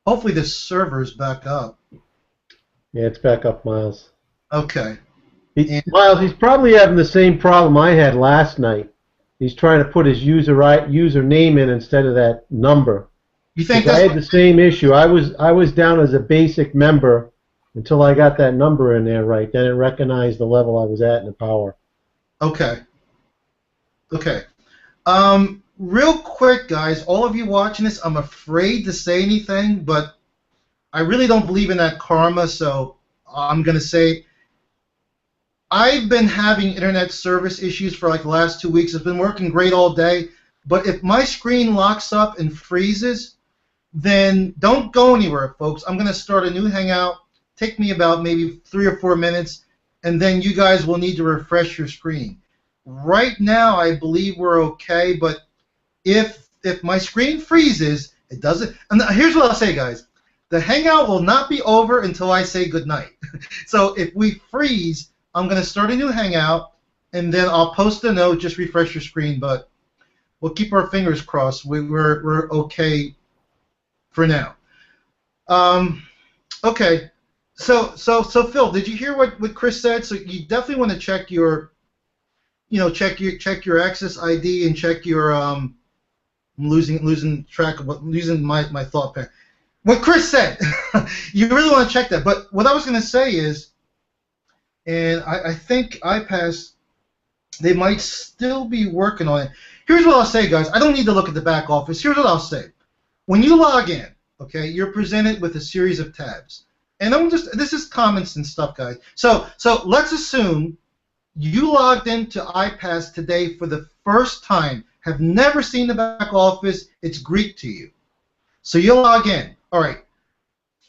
Hopefully this server's back up. Yeah, it's back up, Miles. Okay. Miles, he's probably having the same problem I had last night. He's trying to put his username in instead of that number. You think I had the same issue. I was down as a basic member until I got that number in there right. Then it recognized the level I was at in the power. Okay. Okay. Real quick, guys, all of you watching this, I'm afraid to say anything, but I really don't believe in that karma, so I'm going to say I've been having internet service issues for like the last 2 weeks. It's been working great all day, but if my screen locks up and freezes, then don't go anywhere, folks. I'm going to start a new Hangout. Take me about maybe 3 or 4 minutes, and then you guys will need to refresh your screen. Right now, I believe we're okay, but if my screen freezes, it doesn't. And here's what I'll say, guys. The Hangout will not be over until I say goodnight. So if we freeze, I'm going to start a new Hangout, and then I'll post a note, just refresh your screen, but we'll keep our fingers crossed. We're okay for now. Okay. So Phil, did you hear what Chris said? So you definitely want to check your access ID and check your I'm losing track of losing my thought pattern. What Chris said, you really want to check that. But what I was going to say is, and I think iPass, they might still be working on it. Here's what I'll say, guys. I don't need to look at the back office. Here's what I'll say. When you log in, okay, you're presented with a series of tabs. And this is common sense stuff, guys. So let's assume you logged into iPass today for the first time, have never seen the back office, it's Greek to you. So you log in. All right.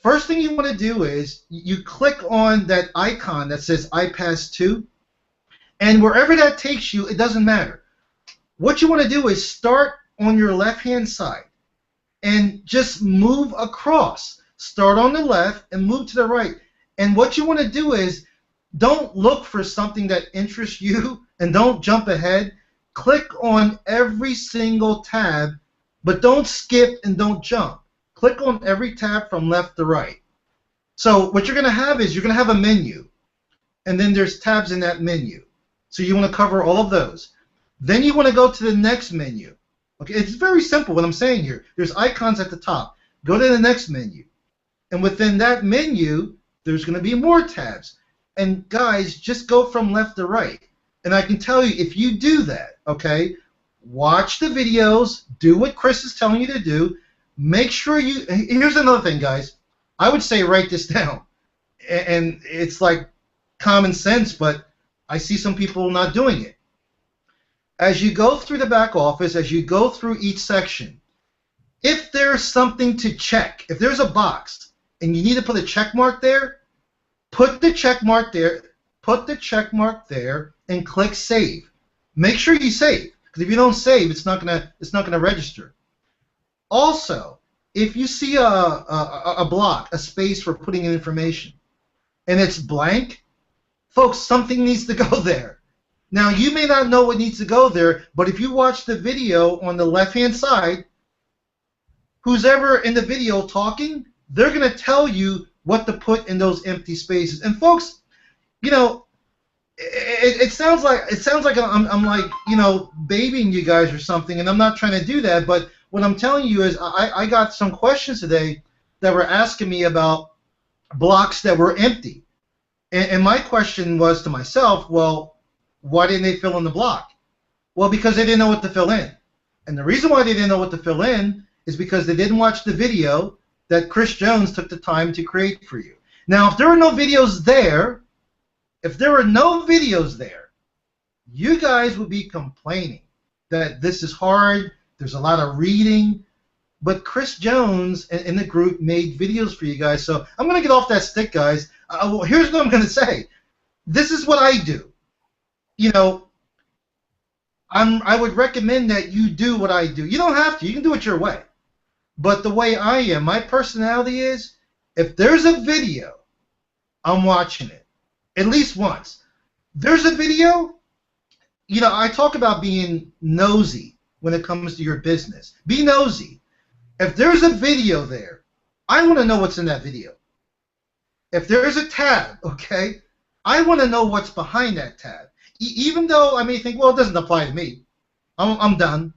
First thing you want to do is you click on that icon that says iPass 2, and wherever that takes you, it doesn't matter. What you want to do is start on your left-hand side and just move across. Start on the left and move to the right. And what you want to do is don't look for something that interests you and don't jump ahead. Click on every single tab, but don't skip and don't jump. Click on every tab from left to right. So what you're going to have is you're going to have a menu, and then there's tabs in that menu. So you want to cover all of those. Then you want to go to the next menu. Okay, it's very simple what I'm saying here. There's icons at the top. Go to the next menu. And within that menu, there's going to be more tabs. And guys, just go from left to right. And I can tell you, if you do that, okay, watch the videos, do what Chris is telling you to do. Make sure you, here's another thing, guys. I would say write this down. And it's like common sense, but I see some people not doing it. As you go through the back office, as you go through each section, if there's something to check, if there's a box and you need to put a check mark there, put the check mark there, put the check mark there and click save. Make sure you save, because if you don't save, it's not gonna register. Also, if you see a block, a space for putting in information, and it's blank, folks, something needs to go there. Now, you may not know what needs to go there, but if you watch the video on the left-hand side, who's ever in the video talking, they're going to tell you what to put in those empty spaces. And folks, you know, it sounds like I'm like, you know, babying you guys or something, and I'm not trying to do that, but what I'm telling you is I got some questions today that were asking me about blocks that were empty. And my question was to myself, well, why didn't they fill in the block? Well, because they didn't know what to fill in. And the reason why they didn't know what to fill in is because they didn't watch the video that Chris Jones took the time to create for you. Now, if there were no videos there, you guys would be complaining that this is hard, there's a lot of reading, but Chris Jones and the group made videos for you guys. So I'm going to get off that stick, guys. Here's what I'm going to say. This is what I do. You know, I would recommend that you do what I do. You don't have to. You can do it your way. But the way I am, my personality is, if there's a video, I'm watching it. At least once. There's a video, you know, I talk about being nosy when it comes to your business. Be nosy. If there's a video there, I want to know what's in that video. If there's a tab, okay, I want to know what's behind that tab. Even though I may think, well, it doesn't apply to me. I'm done.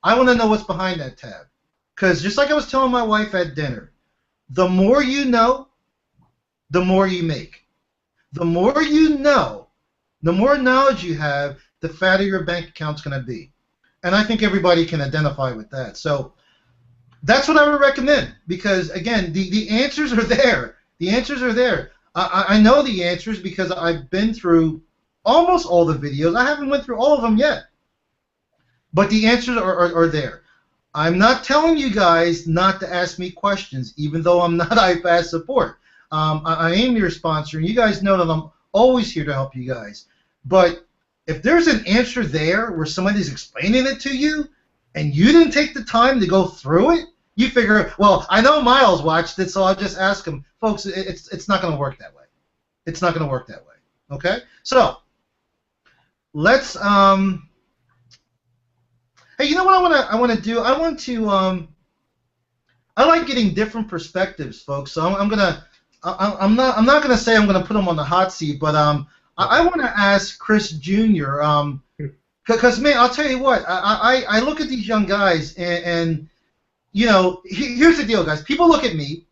I want to know what's behind that tab. Because just like I was telling my wife at dinner, the more you know, the more you make. The more you know, the more knowledge you have, the fatter your bank account's going to be. And I think everybody can identify with that. So that's what I would recommend, because, again, the answers are there. The answers are there. I know the answers because I've been through almost all the videos. I haven't went through all of them yet. But the answers are there. I'm not telling you guys not to ask me questions, even though I'm not iPass support. I am your sponsor, and you guys know that I'm always here to help you guys. But if there's an answer there where somebody's explaining it to you, and you didn't take the time to go through it, you figure, well, I know Miles watched it, so I'll just ask him. Folks, it's not going to work that way. It's not going to work that way. Okay? So, let's, hey, you know what I want to do? I want to, I like getting different perspectives, folks. So I'm not going to say I'm going to put them on the hot seat, but I want to ask Chris Jr. Because, man, I'll tell you what, I look at these young guys, and you know, here's the deal, guys. People look at me,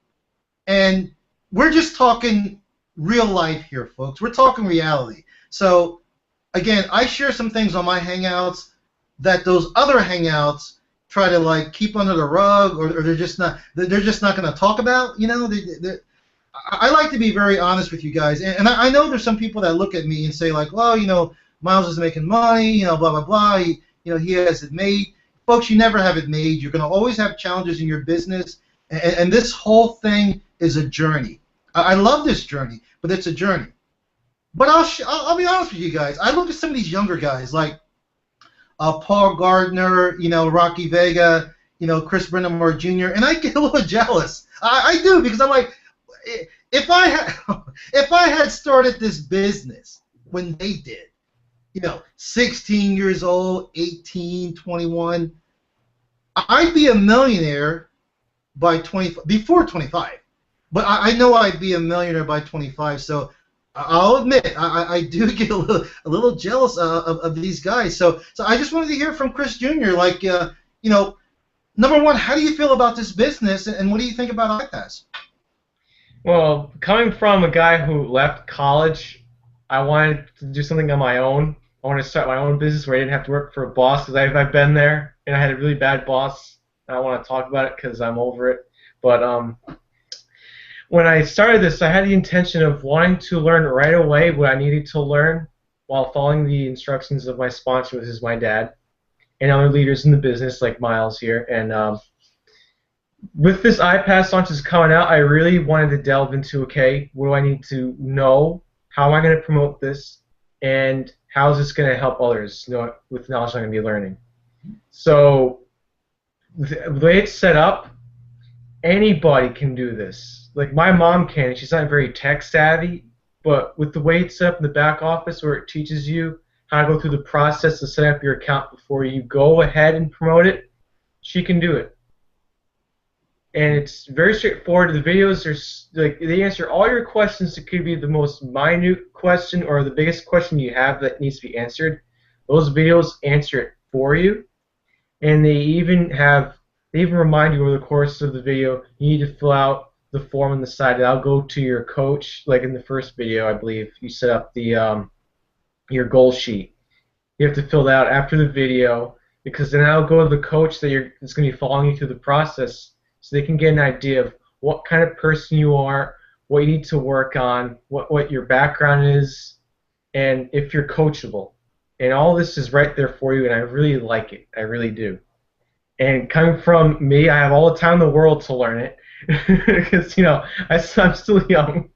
and we're just talking real life here, folks. We're talking reality. So, again, I share some things on my Hangouts that those other Hangouts try to, like, keep under the rug, or they're just not going to talk about. You know, I like to be very honest with you guys, and I know there's some people that look at me and say, like, well, you know, Miles is making money, you know, blah blah blah. He has it made. Folks, you never have it made. You're going to always have challenges in your business, and this whole thing is a journey. I love this journey, but it's a journey. But I'll be honest with you guys. I look at some of these younger guys, like Paul Gardner, you know, Rocky Vega, you know, Chris Brennamore Jr., and I get a little jealous. I do, because I'm like, if I had started this business when they did, you know, 16 years old, 18, 21, I'd be a millionaire before 25. But I know I'd be a millionaire by 25. So I'll admit I do get a little jealous of these guys. So I just wanted to hear from Chris Jr. Like, you know, number one, how do you feel about this business, and what do you think about iPass? Well, coming from a guy who left college, I wanted to do something on my own. I wanted to start my own business where I didn't have to work for a boss, because I've been there, and I had a really bad boss. I don't want to talk about it because I'm over it. But when I started this, I had the intention of wanting to learn right away what I needed to learn while following the instructions of my sponsor, which is my dad, and other leaders in the business like Miles here. And with this iPass launch is coming out, I really wanted to delve into, okay, what do I need to know how am I going to promote this, and how is this going to help others with knowledge I'm going to be learning. So the way it's set up, anybody can do this. Like my mom can. She's not very tech savvy, but with the way it's set up in the back office, where it teaches you how to go through the process to set up your account before you go ahead and promote it, she can do it. And it's very straightforward. The videos are like they answer all your questions. It could be the most minute question or the biggest question you have that needs to be answered. Those videos answer it for you, and they even remind you over the course of the video you need to fill out the form on the side. That'll go to your coach. Like in the first video, I believe you set up the your goal sheet. You have to fill that out after the video, because then I'll go to the coach that's going to be following you through the process, so they can get an idea of what kind of person you are, what you need to work on, what your background is, and if you're coachable. And all this is right there for you, and I really like it. I really do. And coming from me, I have all the time in the world to learn it, because I'm still young.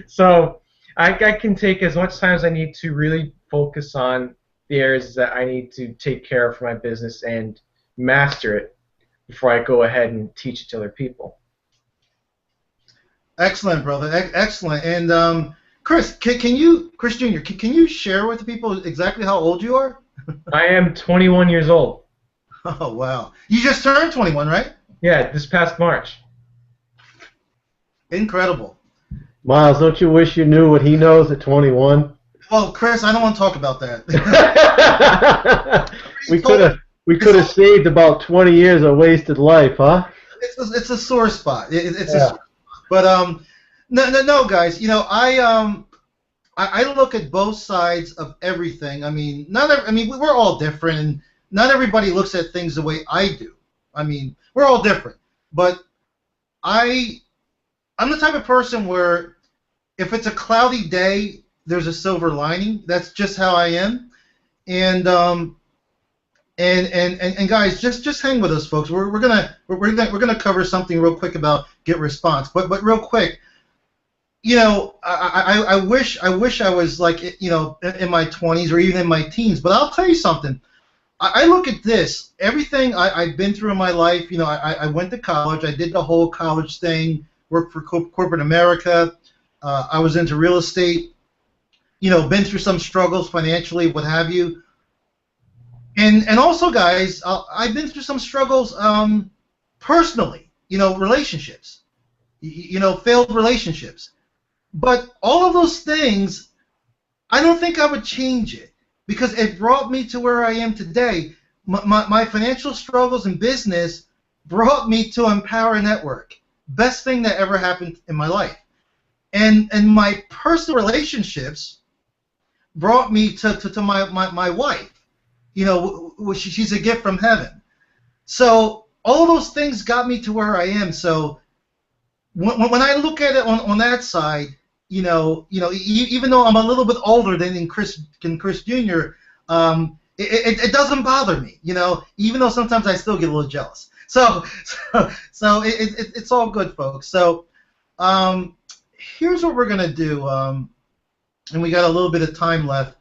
So I can take as much time as I need to really focus on the areas that I need to take care of for my business and master it before I go ahead and teach it to other people. Excellent, brother. Excellent. And Chris, Chris Jr., can you share with the people exactly how old you are? I am 21 years old. Oh, wow. You just turned 21, right? Yeah, this past March. Incredible. Miles, don't you wish you knew what he knows at 21? Well, Chris, I don't want to talk about that. we could have saved about 20 years of wasted life, huh? It's a sore spot. It's a sore spot. But no, guys. I look at both sides of everything. I mean, we're all different, and not everybody looks at things the way I do. I mean, we're all different. But I'm the type of person where if it's a cloudy day, there's a silver lining. That's just how I am. And guys, just hang with us, folks. We're gonna cover something real quick about Get Response. But real quick, I wish I was like in my 20s or even in my teens. But I'll tell you something. I look at this. Everything I've been through in my life. I went to college. I did the whole college thing. Worked for corporate America. I was into real estate. Been through some struggles financially, what have you. And also, guys, I've been through some struggles personally. Relationships. Failed relationships. But all of those things, I don't think I would change it, because it brought me to where I am today. My financial struggles in business brought me to Empower Network. Best thing that ever happened in my life. And my personal relationships brought me to my wife. She's a gift from heaven. So all those things got me to where I am. So when I look at it on that side, even though I'm a little bit older than Chris Jr., it doesn't bother me. Even though sometimes I still get a little jealous. So it's all good, folks. So here's what we're gonna do, and we got a little bit of time left.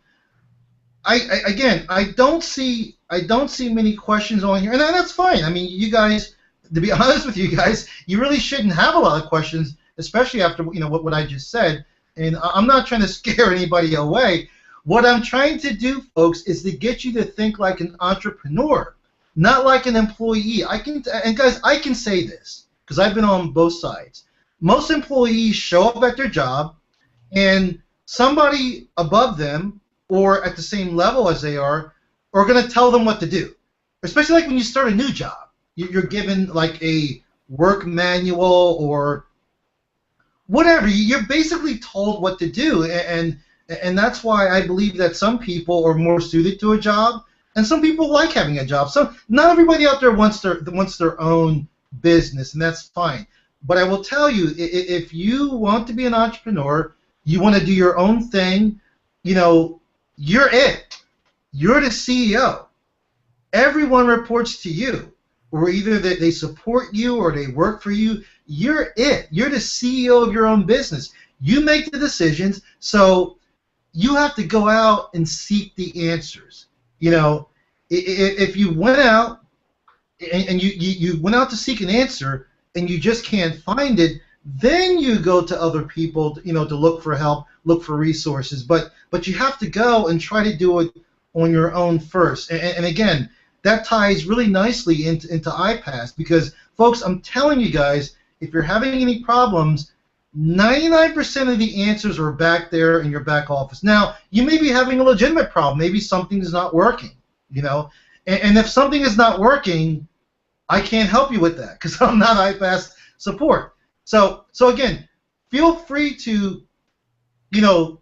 I don't see many questions on here, and that's fine. I mean, you guys, to be honest with you guys, you really shouldn't have a lot of questions, especially after what I just said. And I'm not trying to scare anybody away. What I'm trying to do, folks, is to get you to think like an entrepreneur, not like an employee. And guys, I can say this because I've been on both sides. Most employees show up at their job, and somebody above them or at the same level as they are going to tell them what to do. Especially like when you start a new job. You're given like a work manual or whatever. You're basically told what to do, and that's why I believe that some people are more suited to a job, and some people like having a job. So not everybody out there wants their own business, and that's fine. But I will tell you, if you want to be an entrepreneur, you want to do your own thing, you're it. You're the CEO. Everyone reports to you, or either they support you or they work for you. You're it. You're the CEO of your own business. You make the decisions. So you have to go out and seek the answers. You know, if you went out and you went out to seek an answer and you just can't find it, then you go to other people, you know, to look for help, look for resources. But you have to go and try to do it on your own first. And again, that ties really nicely into iPass because, folks, I'm telling you guys, if you're having any problems, 99% of the answers are back there in your back office. Now, you may be having a legitimate problem. Maybe something is not working, you know. And if something is not working, I can't help you with that because I'm not iPass support. So again, feel free to, you know,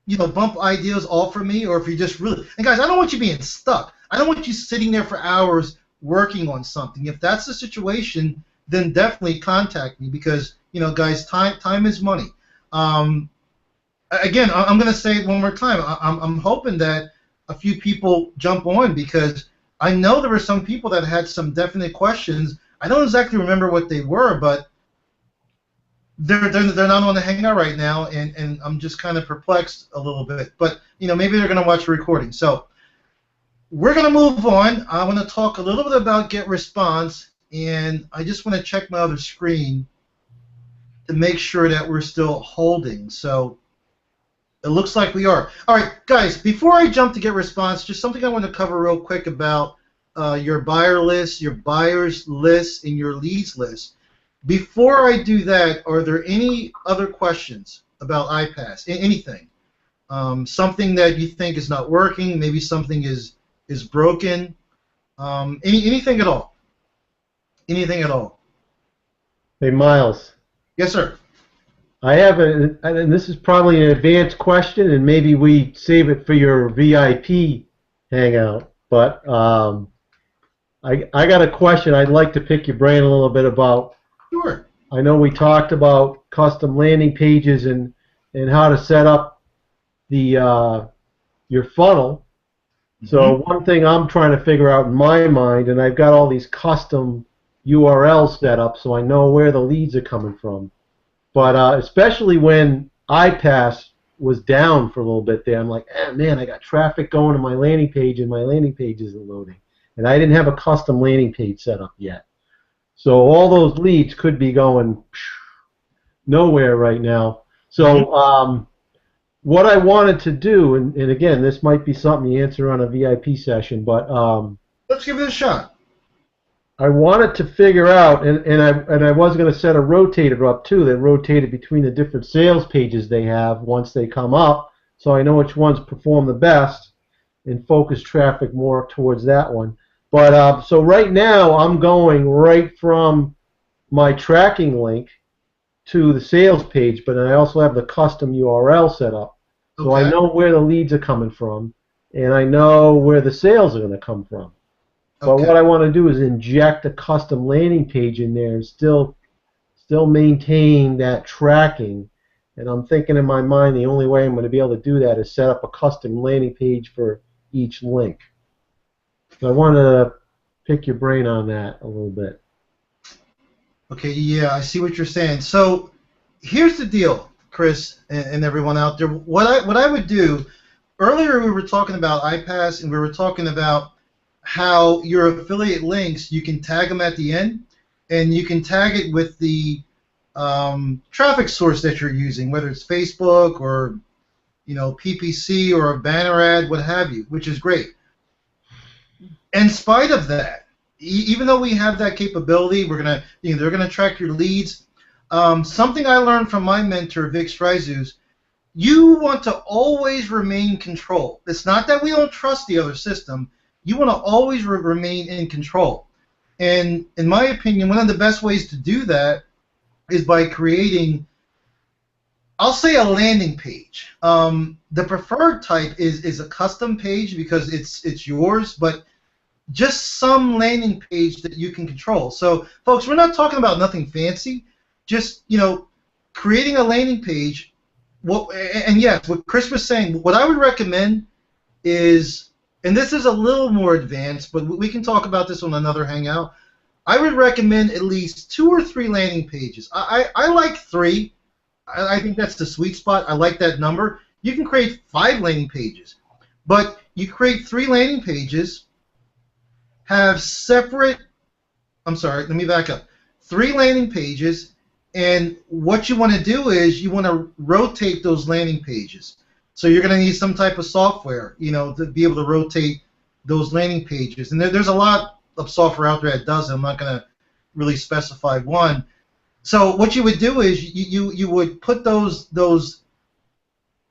bump ideas off for me, or if you just really, and guys, I don't want you being stuck. I don't want you sitting there for hours working on something. If that's the situation, then definitely contact me because, you know, guys, time is money. Again, I'm going to say it one more time. I'm hoping that a few people jump on because I know there were some people that had some definite questions. I don't exactly remember what they were, but they're not on the Hangout right now, and I'm just kind of perplexed a little bit. But, you know, maybe they're going to watch the recording. So we're going to move on. I want to talk a little bit about GetResponse, and I just want to check my other screen to make sure that we're still holding. So it looks like we are. All right, guys, before I jump to GetResponse, just something I want to cover real quick about your buyer list, your buyers list, and your leads list. Before I do that, are there any other questions about iPass? Anything? Something that you think is not working? Maybe something is broken? Anything at all? Anything at all? Hey, Miles. Yes, sir. I have and this is probably an advanced question, and maybe we save it for your VIP hangout. But I got a question I'd like to pick your brain a little bit about. Sure. I know we talked about custom landing pages and how to set up the your funnel. So one thing I'm trying to figure out in my mind, and I've got all these custom URLs set up so I know where the leads are coming from. But especially when iPass was down for a little bit there, I'm like, man, I got traffic going to my landing page and my landing page isn't loading. And I didn't have a custom landing page set up yet. So all those leads could be going nowhere right now. So what I wanted to do, and again, this might be something you answer on a VIP session, but let's give it a shot. I wanted to figure out, and I was going to set a rotator up too that rotated between the different sales pages they have once they come up, so I know which ones perform the best and focus traffic more towards that one. But so right now I'm going right from my tracking link to the sales page, but I also have the custom URL set up. So I know where the leads are coming from, and I know where the sales are going to come from. But what I want to do is inject a custom landing page in there and still maintain that tracking. And I'm thinking in my mind the only way I'm going to be able to do that is set up a custom landing page for each link. So I want to pick your brain on that a little bit. Okay, yeah, I see what you're saying. So here's the deal, Chris and everyone out there. What I would do, earlier we were talking about iPass and we were talking about how your affiliate links, you can tag them at the end, and you can tag it with the traffic source that you're using, whether it's Facebook or, you know, PPC or a banner ad, what have you, which is great. In spite of that, even though we have that capability, we're gonna, you know, they're gonna track your leads. Something I learned from my mentor, Vic Stryzus, you want to always remain in control. It's not that we don't trust the other system. You want to always remain in control. And in my opinion, one of the best ways to do that is by creating, I'll say, a landing page. The preferred type is a custom page because it's yours, but just some landing page that you can control. So, folks, we're not talking about nothing fancy. Just, you know, creating a landing page. And yes, what Chris was saying, what I would recommend is, and this is a little more advanced, but we can talk about this on another Hangout. I would recommend at least 2 or 3 landing pages. I like 3, I think that's the sweet spot. I like that number. You can create 5 landing pages, but you create 3 landing pages, have separate. I'm sorry. Let me back up. 3 landing pages, and what you want to do is you want to rotate those landing pages. So you're going to need some type of software, to be able to rotate those landing pages. And there's a lot of software out there that does it. I'm not going to really specify one. So what you would do is you would put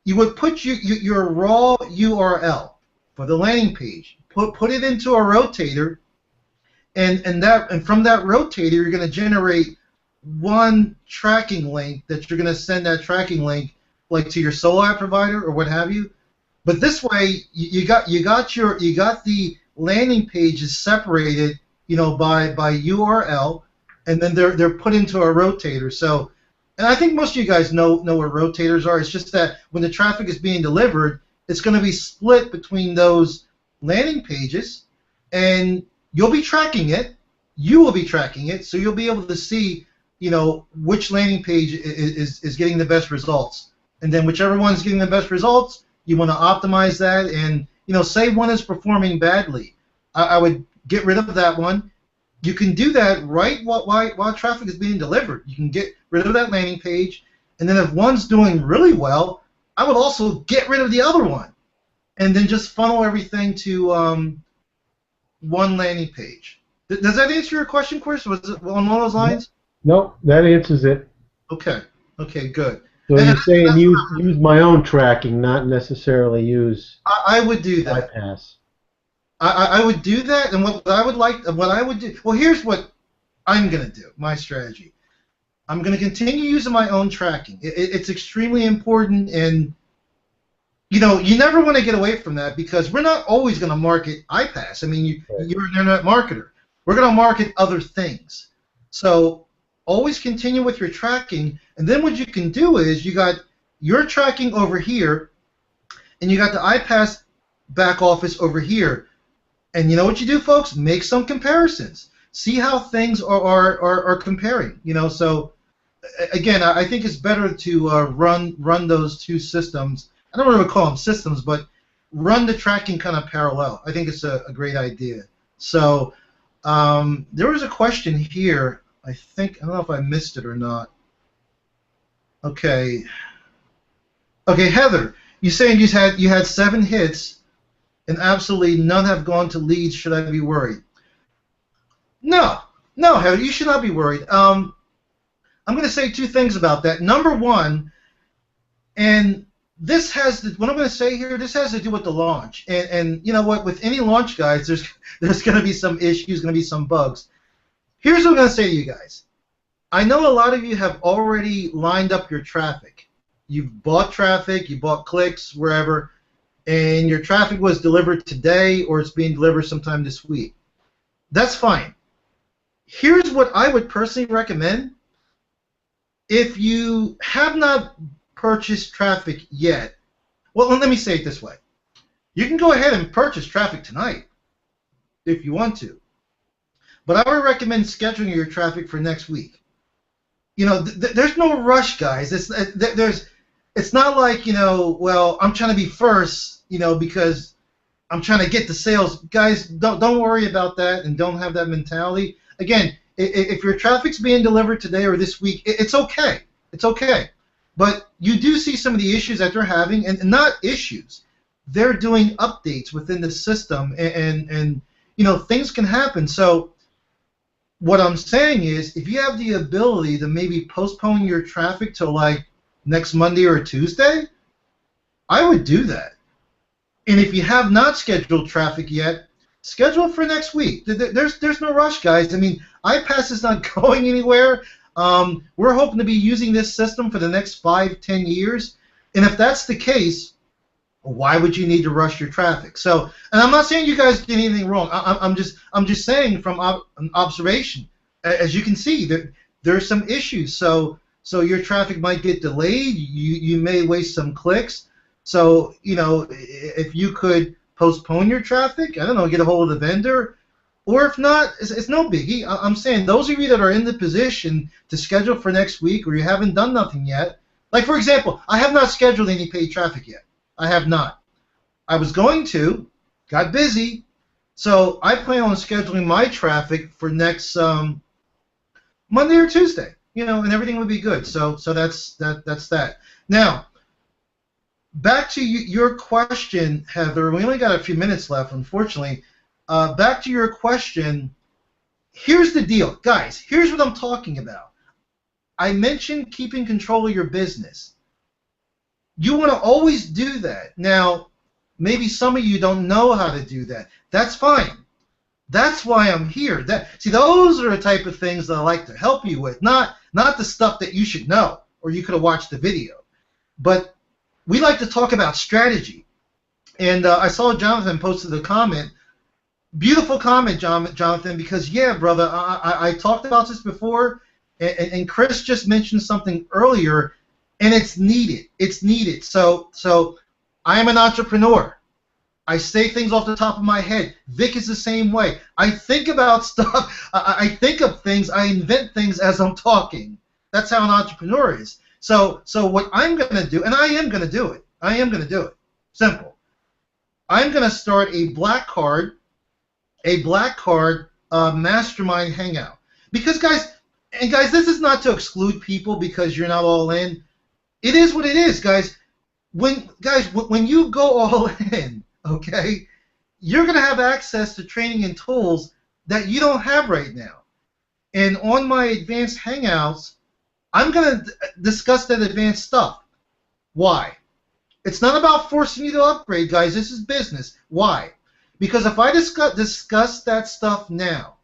you would put your raw URL for the landing page. Put it into a rotator, and from that rotator you're going to generate one tracking link that you're going to send that tracking link like to your solo app provider or what have you. But this way you got the landing pages separated, by URL, and then they're put into a rotator. So, and I think most of you guys know what rotators are. It's just that when the traffic is being delivered, it's going to be split between those landing pages, and you'll be tracking it. You will be tracking it, so you'll be able to see, which landing page is getting the best results. And then whichever one's getting the best results, you want to optimize that. And say one is performing badly, I would get rid of that one. You can do that right while traffic is being delivered. You can get rid of that landing page, and then if one's doing really well, I would also get rid of the other one, and then just funnel everything to one landing page. Does that answer your question, Chris? Was it on one of those lines? Nope, that answers it. Okay, good. So you're saying use my own tracking, not necessarily use I would do that. bypass. I would do that, and what I would do. Well, here's what I'm going to do. My strategy. I'm going to continue using my own tracking. It's extremely important, and you never want to get away from that because we're not always going to market iPass. I mean, you're an internet marketer. We're going to market other things. So always continue with your tracking, and then what you can do is you got your tracking over here, and you got the iPass back office over here. And you know what you do, folks? Make some comparisons. See how things are comparing. So again, I think it's better to run those two systems. I don't really call them systems, but run the tracking kind of parallel. I think it's a great idea. So there was a question here. I don't know if I missed it or not. Okay, Heather, you saying you had 7 hits. And absolutely none have gone to leads. Should I be worried? No, Heather, you should not be worried. I'm going to say 2 things about that. Number one, and what I'm going to say here, this has to do with the launch. And you know what? With any launch, guys, there's going to be some issues, going to be some bugs. Here's what I'm going to say to you guys. I know a lot of you have already lined up your traffic. You've bought traffic, you bought clicks, wherever, and your traffic was delivered today or it's being delivered sometime this week. That's fine. Here's what I would personally recommend. If you have not purchased traffic yet, well, let me say it this way. You can go ahead and purchase traffic tonight if you want to. But I would recommend scheduling your traffic for next week. There's no rush, guys. It's not like, well, I'm trying to be first, because I'm trying to get the sales. Guys, don't worry about that and don't have that mentality. Again, if your traffic's being delivered today or this week, it's okay. It's okay. But you do see some of the issues that they're having, and not issues. They're doing updates within the system, and things can happen. So what I'm saying is, if you have the ability to maybe postpone your traffic till like next Monday or Tuesday, I would do that. And if you have not scheduled traffic yet, schedule it for next week. There's no rush, guys. I mean, iPass is not going anywhere. We're hoping to be using this system for the next 5-10 years. And if that's the case, why would you need to rush your traffic? So, and I'm not saying you guys did anything wrong. I'm just saying from an observation, as you can see, there's some issues. So your traffic might get delayed. You may waste some clicks. So, if you could postpone your traffic, I don't know, get a hold of the vendor, or if not, it's no biggie. I'm saying those of you that are in the position to schedule for next week or you haven't done nothing yet, Like, for example, I have not scheduled any paid traffic yet. I have not. I was going to, got busy, so I plan on scheduling my traffic for next Monday or Tuesday, and everything would be good. So that's that. Now, back to your question, Heather. We only got a few minutes left, unfortunately. Back to your question. Here's the deal, guys. Here's what I'm talking about. I mentioned keeping control of your business. You want to always do that. Now, maybe some of you don't know how to do that. That's fine. That's why I'm here. See, those are the type of things that I like to help you with, not the stuff that you should know or you could have watched the video. But we like to talk about strategy. And I saw Jonathan posted a comment. Beautiful comment, Jonathan, because, yeah, brother, I talked about this before, and Chris just mentioned something earlier, and it's needed. It's needed. So I am an entrepreneur. I say things off the top of my head. Vic is the same way. I think about stuff. I think of things. I invent things as I'm talking. That's how an entrepreneur is. So what I'm going to do, and I am going to do it. I am going to do it. Simple. I'm going to start a black card mastermind hangout. Because, guys, this is not to exclude people because you're not all in. It is what it is, guys. When you go all in, okay, you're going to have access to training and tools that you don't have right now. And on my advanced hangouts, I'm going to discuss that advanced stuff. Why? It's not about forcing you to upgrade, guys. This is business. Why? Because if I discuss that stuff now,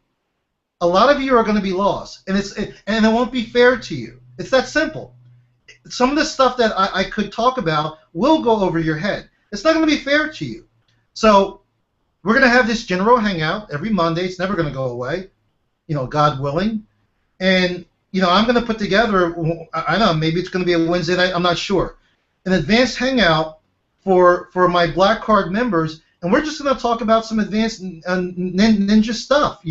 a lot of you are going to be lost, and it won't be fair to you. It's that simple. Some of the stuff that I could talk about will go over your head. It's not going to be fair to you. So we're going to have this general hangout every Monday. It's never going to go away, God willing. And, I'm going to put together, I don't know, maybe it's going to be a Wednesday night, I'm not sure, an advanced hangout for my Black Card members, and we're just going to talk about some advanced ninja stuff,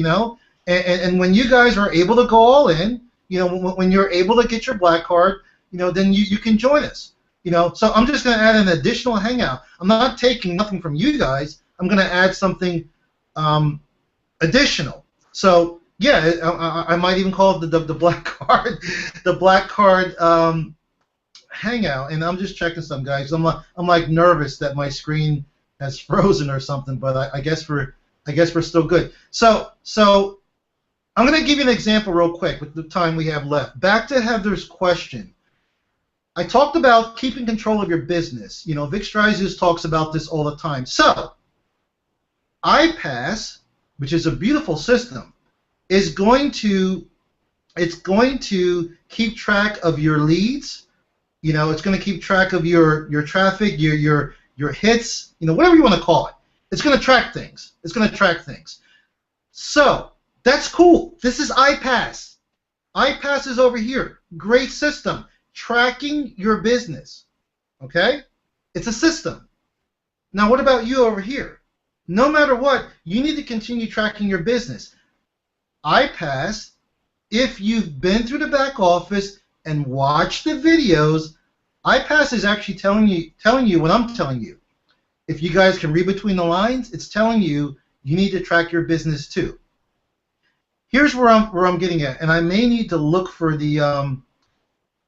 And when you guys are able to go all in, when you're able to get your Black Card, then you can join us. So I'm just going to add an additional hangout. I'm not taking nothing from you guys. I'm going to add something additional. So yeah, I might even call it the Black Card, the Black Card hangout. And I'm just checking some guys. I'm like nervous that my screen has frozen or something, but I guess we're still good. So I'm going to give you an example real quick with the time we have left. Back to Heather's question. I talked about keeping control of your business. Vic Stryzius talks about this all the time. So, iPass, which is a beautiful system, is going to keep track of your leads. It's going to keep track of your traffic, your hits, whatever you want to call it. It's going to track things. So, that's cool. This is iPass. iPass is over here. Great system. Tracking your business, okay? It's a system. Now, what about you over here? No matter what, you need to continue tracking your business. iPass, if you've been through the back office and watched the videos, iPass is actually telling you what I'm telling you. If you guys can read between the lines, it's telling you need to track your business too. Here's where I'm getting at, and I may need to look for the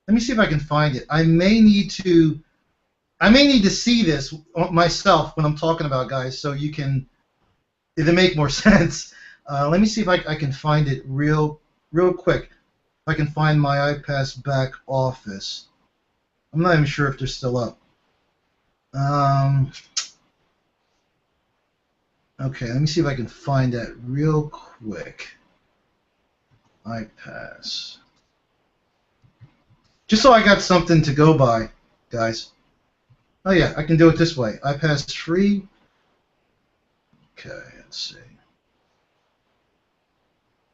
let me see if I can find it. I may need to see this myself when I'm talking about, guys, so you can, it'll make more sense. Let me see if I can find it real quick. If I can find my iPass back office. I'm not even sure if they're still up. Okay, let me see if I can find that real quick. iPass. Just so I got something to go by, guys. Oh yeah, I can do it this way. iPass free. Okay, let's see.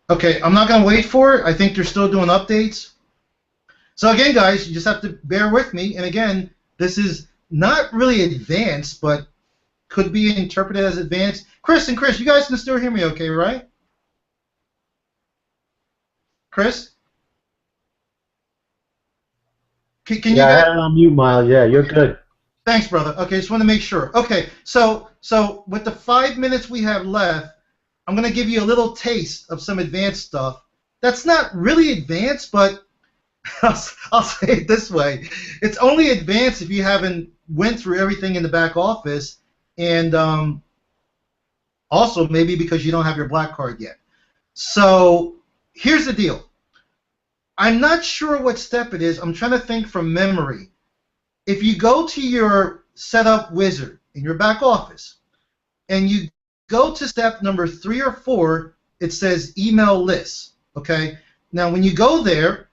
Okay, I'm not going to wait for it. I think they're still doing updates. So again, guys, you just have to bear with me. And again, this is not really advanced, but could be interpreted as advanced. Chris, you guys can still hear me okay, right? Chris? Can you Yeah, I guys? had it on mute, Miles. Yeah, you're good. Thanks, brother. Okay, just want to make sure. Okay, so with the 5 minutes we have left, I'm going to give you a little taste of some advanced stuff. That's not really advanced, but I'll say it this way: it's only advanced if you haven't went through everything in the back office, and also maybe because you don't have your black card yet. So here's the deal. I'm not sure what step it is. I'm trying to think from memory. If you go to your setup wizard in your back office and you go to step number 3 or 4, it says email lists. Okay. Now, when you go there,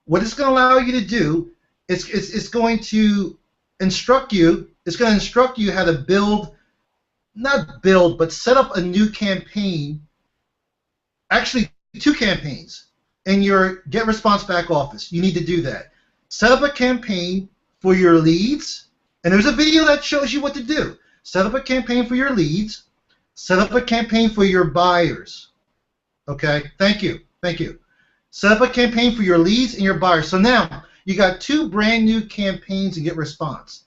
what it's going to allow you to do is it's going to instruct you. It's going to instruct you how to build, not build, but set up a new campaign. Actually, 2 campaigns in your Get Response back office. You need to do that. Set up a campaign for your leads, and there's a video that shows you what to do. Set up a campaign for your leads. Set up a campaign for your buyers. Okay, thank you. Set up a campaign for your leads and your buyers. So now you got 2 brand new campaigns in Get Response.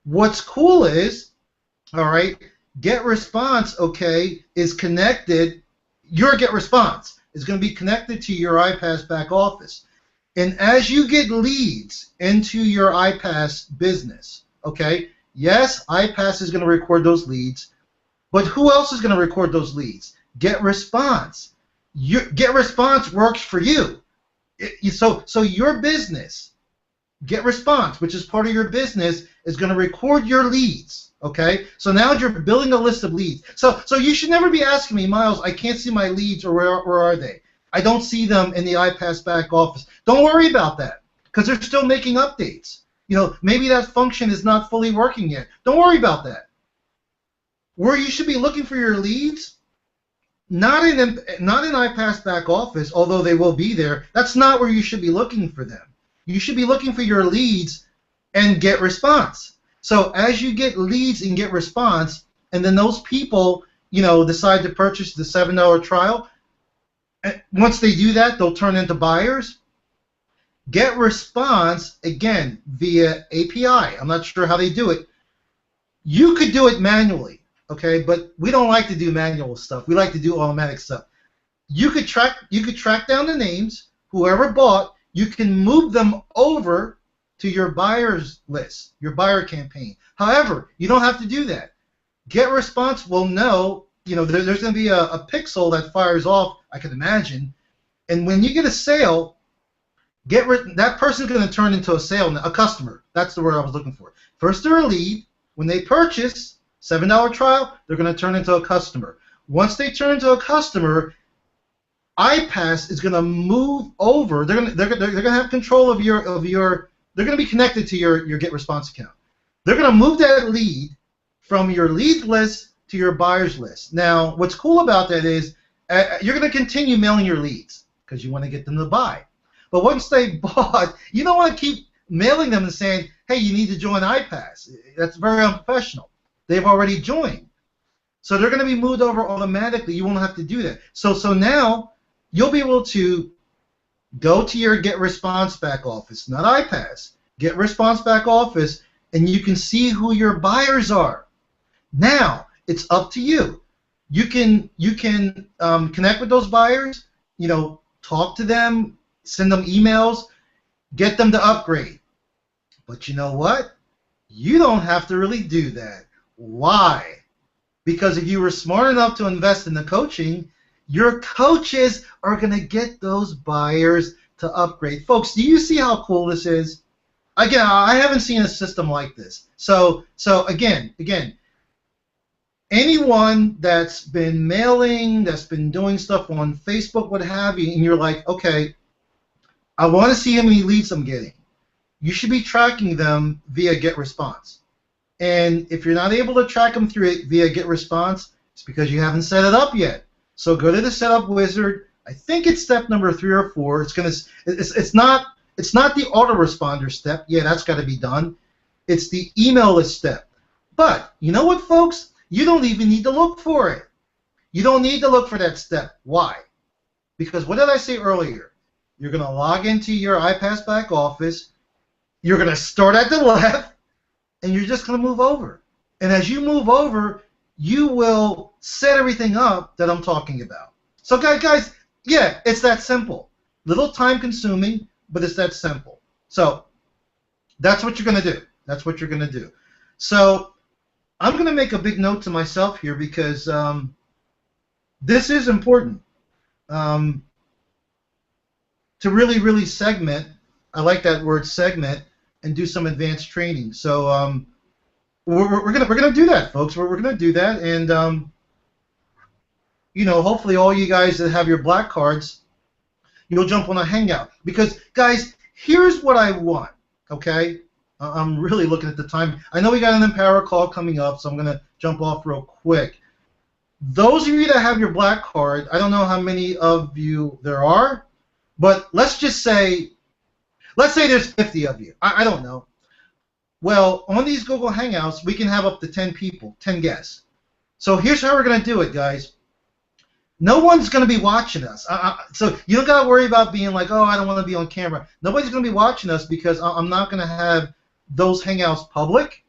What's cool is, all right, Get Response, okay, is connected. Your Get Response is going to be connected to your iPaaS back office. And as you get leads into your iPaaS business, okay, yes, iPaaS is going to record those leads, but who else is going to record those leads? Get Response. Get Response works for you. So your business, Get Response, which is part of your business, is going to record your leads. Okay, so now you're building a list of leads. So you should never be asking me, Miles, I can't see my leads, or where are they? I don't see them in the iPaaS back office. Don't worry about that, because they're still making updates. You know, maybe that function is not fully working yet. Don't worry about that. Where you should be looking for your leads, not in iPaaS back office, although they will be there. That's not where you should be looking for them. You should be looking for your leads and Get Response. So as you get leads and Get Response, and then those people, you know, decide to purchase the $7 trial, once they do that, they'll turn into buyers. Get Response, again, via API. I'm not sure how they do it. You could do it manually, okay, but we don't like to do manual stuff. We like to do automatic stuff. You could track down the names, whoever bought, you can move them over to your buyers list, your buyer campaign. However, you don't have to do that. Get Response will know, you know, there's going to be a pixel that fires off, I can imagine, and when you get a sale, that person's going to turn into a sale, a customer. That's the word I was looking for. First they're a lead. When they purchase, $7 trial, they're going to turn into a customer. Once they turn into a customer, iPaaS is going to move over. They're going to have control of your. They're going to be connected to your Get Response account. They're going to move that lead from your lead list to your buyers list. Now, what's cool about that is you're going to continue mailing your leads because you want to get them to buy. But once they bought, you don't want to keep mailing them and saying, hey, you need to join iPaaS. That's very unprofessional. They've already joined. So they're going to be moved over automatically. You won't have to do that. So now you'll be able to go to your Get Response back office, not iPaaS, Get Response back office, and you can see who your buyers are. Now, it's up to you. You can connect with those buyers, you know, talk to them, send them emails, get them to upgrade. But you know what? You don't have to really do that. Why? Because if you were smart enough to invest in the coaching, your coaches are going to get those buyers to upgrade. Folks, do you see how cool this is? Again, I haven't seen a system like this. So again, anyone that's been mailing, that's been doing stuff on Facebook, what have you, and you're like, okay, I want to see how many leads I'm getting. You should be tracking them via Get Response. And if you're not able to track them via Get Response, it's because you haven't set it up yet. So go to the Setup Wizard. I think it's step number 3 or 4. It's not the autoresponder step. Yeah, that's got to be done. It's the email list step. But you know what, folks? You don't even need to look for it. You don't need to look for that step. Why? Because what did I say earlier? You're going to log into your iPaaS back office. You're going to start at the left, and you're just going to move over. And as you move over, you will set everything up that I'm talking about. So guys, yeah, it's that simple. Little time consuming, but it's that simple. So that's what you're going to do. That's what you're going to do. So I'm going to make a big note to myself here because this is important to really, really segment. I like that word, segment, and do some advanced training. So we're gonna do that, folks. We're gonna do that, and you know, hopefully all you guys that have your black cards, you'll jump on a Hangout. Because guys, here's what I want. Okay, I'm really looking at the time. I know we got an Empower call coming up, so I'm gonna jump off real quick. Those of you that have your black card, I don't know how many of you there are, but let's say there's 50 of you. I don't know. Well, on these Google Hangouts, we can have up to 10 people, 10 guests. So here's how we're going to do it, guys. No one's going to be watching us. So you don't got to worry about being like, oh, I don't want to be on camera. Nobody's going to be watching us because I'm not going to have those Hangouts public.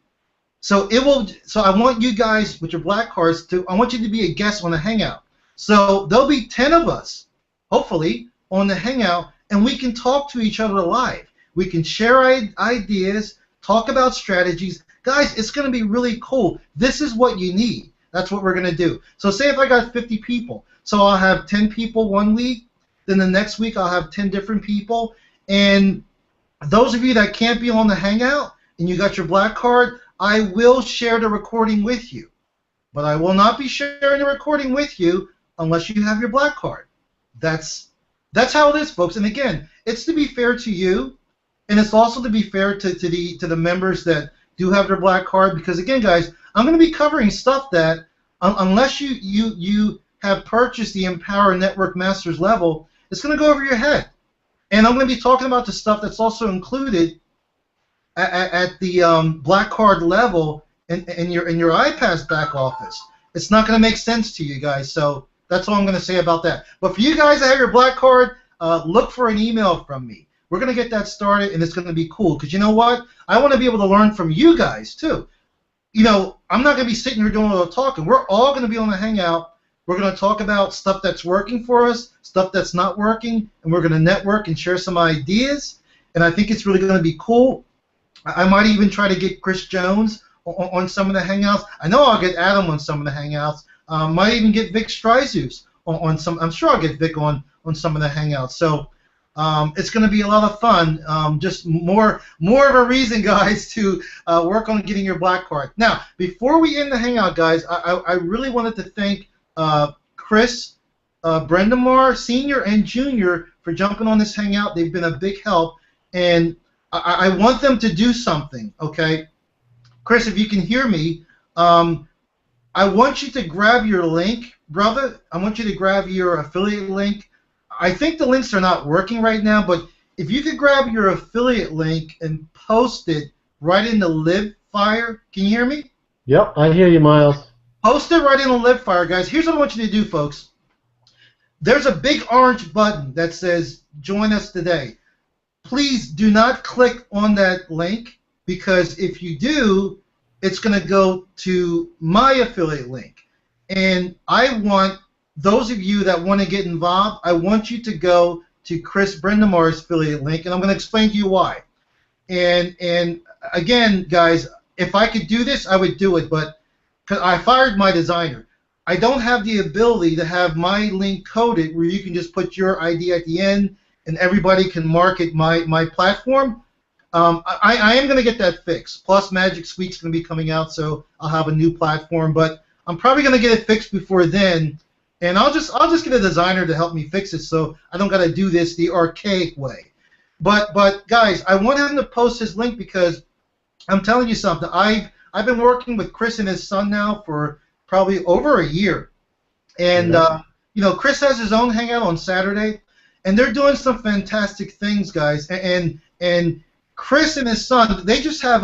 So I want you guys with your black cards I want you to be a guest on the Hangout. So there'll be 10 of us, hopefully, on the Hangout, and we can talk to each other live. We can share ideas, talk about strategies. Guys, it's going to be really cool. This is what you need. That's what we're going to do. So say if I got 50 people, so I'll have 10 people one week, then the next week I'll have 10 different people, and those of you that can't be on the Hangout and you got your black card, I will share the recording with you. But I will not be sharing the recording with you unless you have your black card. That's how it is, folks. And again, it's to be fair to you, and it's also to be fair to the members that do have their black card. Because again, guys, I'm going to be covering stuff that unless you have purchased the Empower Network Masters level, it's going to go over your head. And I'm going to be talking about the stuff that's also included at the black card level in your iPaaS back office. It's not going to make sense to you guys. So that's all I'm going to say about that. But for you guys that have your black card, look for an email from me. We're going to get that started, and it's going to be cool. Because you know what? I want to be able to learn from you guys, too. You know, I'm not going to be sitting here doing all the talking. We're all going to be on the Hangout. We're going to talk about stuff that's working for us, stuff that's not working, and we're going to network and share some ideas. And I think it's really going to be cool. I might even try to get Chris Jones on some of the Hangouts. I know I'll get Adam on some of the Hangouts. Might even get Vic Stryzus on some. I'm sure I'll get Vic on some of the Hangouts. So it's going to be a lot of fun. Just more of a reason, guys, to work on getting your black card. Now, before we end the Hangout, guys, I really wanted to thank Chris Brendamar, Senior and Junior, for jumping on this Hangout. They've been a big help, and I want them to do something, okay? Chris, if you can hear me, I want you to grab your link, brother. I want you to grab your affiliate link. I think the links are not working right now, but if you could grab your affiliate link and post it right in the LiveFire. Can you hear me? Yep, I hear you, Miles. Post it right in the LiveFire, guys. Here's what I want you to do, folks. There's a big orange button that says join us today. Please do not click on that link, because if you do, it's going to go to my affiliate link. And I want those of you that want to get involved, I want you to go to Chris Brendamar's affiliate link, and I'm going to explain to you why. And again, guys, if I could do this, I would do it, but cause I fired my designer. I don't have the ability to have my link coded where you can just put your ID at the end and everybody can market my platform. I am going to get that fixed. Plus, Magic Suite's going to be coming out, so I'll have a new platform. But I'm probably going to get it fixed before then, and I'll just get a designer to help me fix it, so I don't got to do this the archaic way. But guys, I want him to post his link because I'm telling you something. I've been working with Chris and his son now for probably over a year, and you know, Chris has his own Hangout on Saturday, and they're doing some fantastic things, guys. And Chris and his son, they just have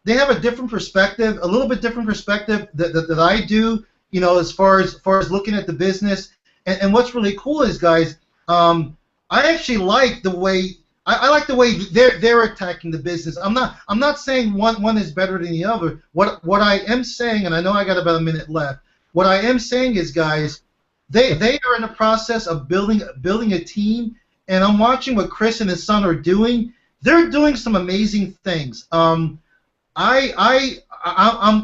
they have a different perspective, a little bit different perspective that I do, you know, as far as looking at the business. And what's really cool is, guys, I actually like the way I like the way they're attacking the business. I'm not saying one is better than the other. What I am saying, and I know I got about a minute left. What I am saying is, guys, they are in the process of building a team, and I'm watching what Chris and his son are doing. They're doing some amazing things. I'm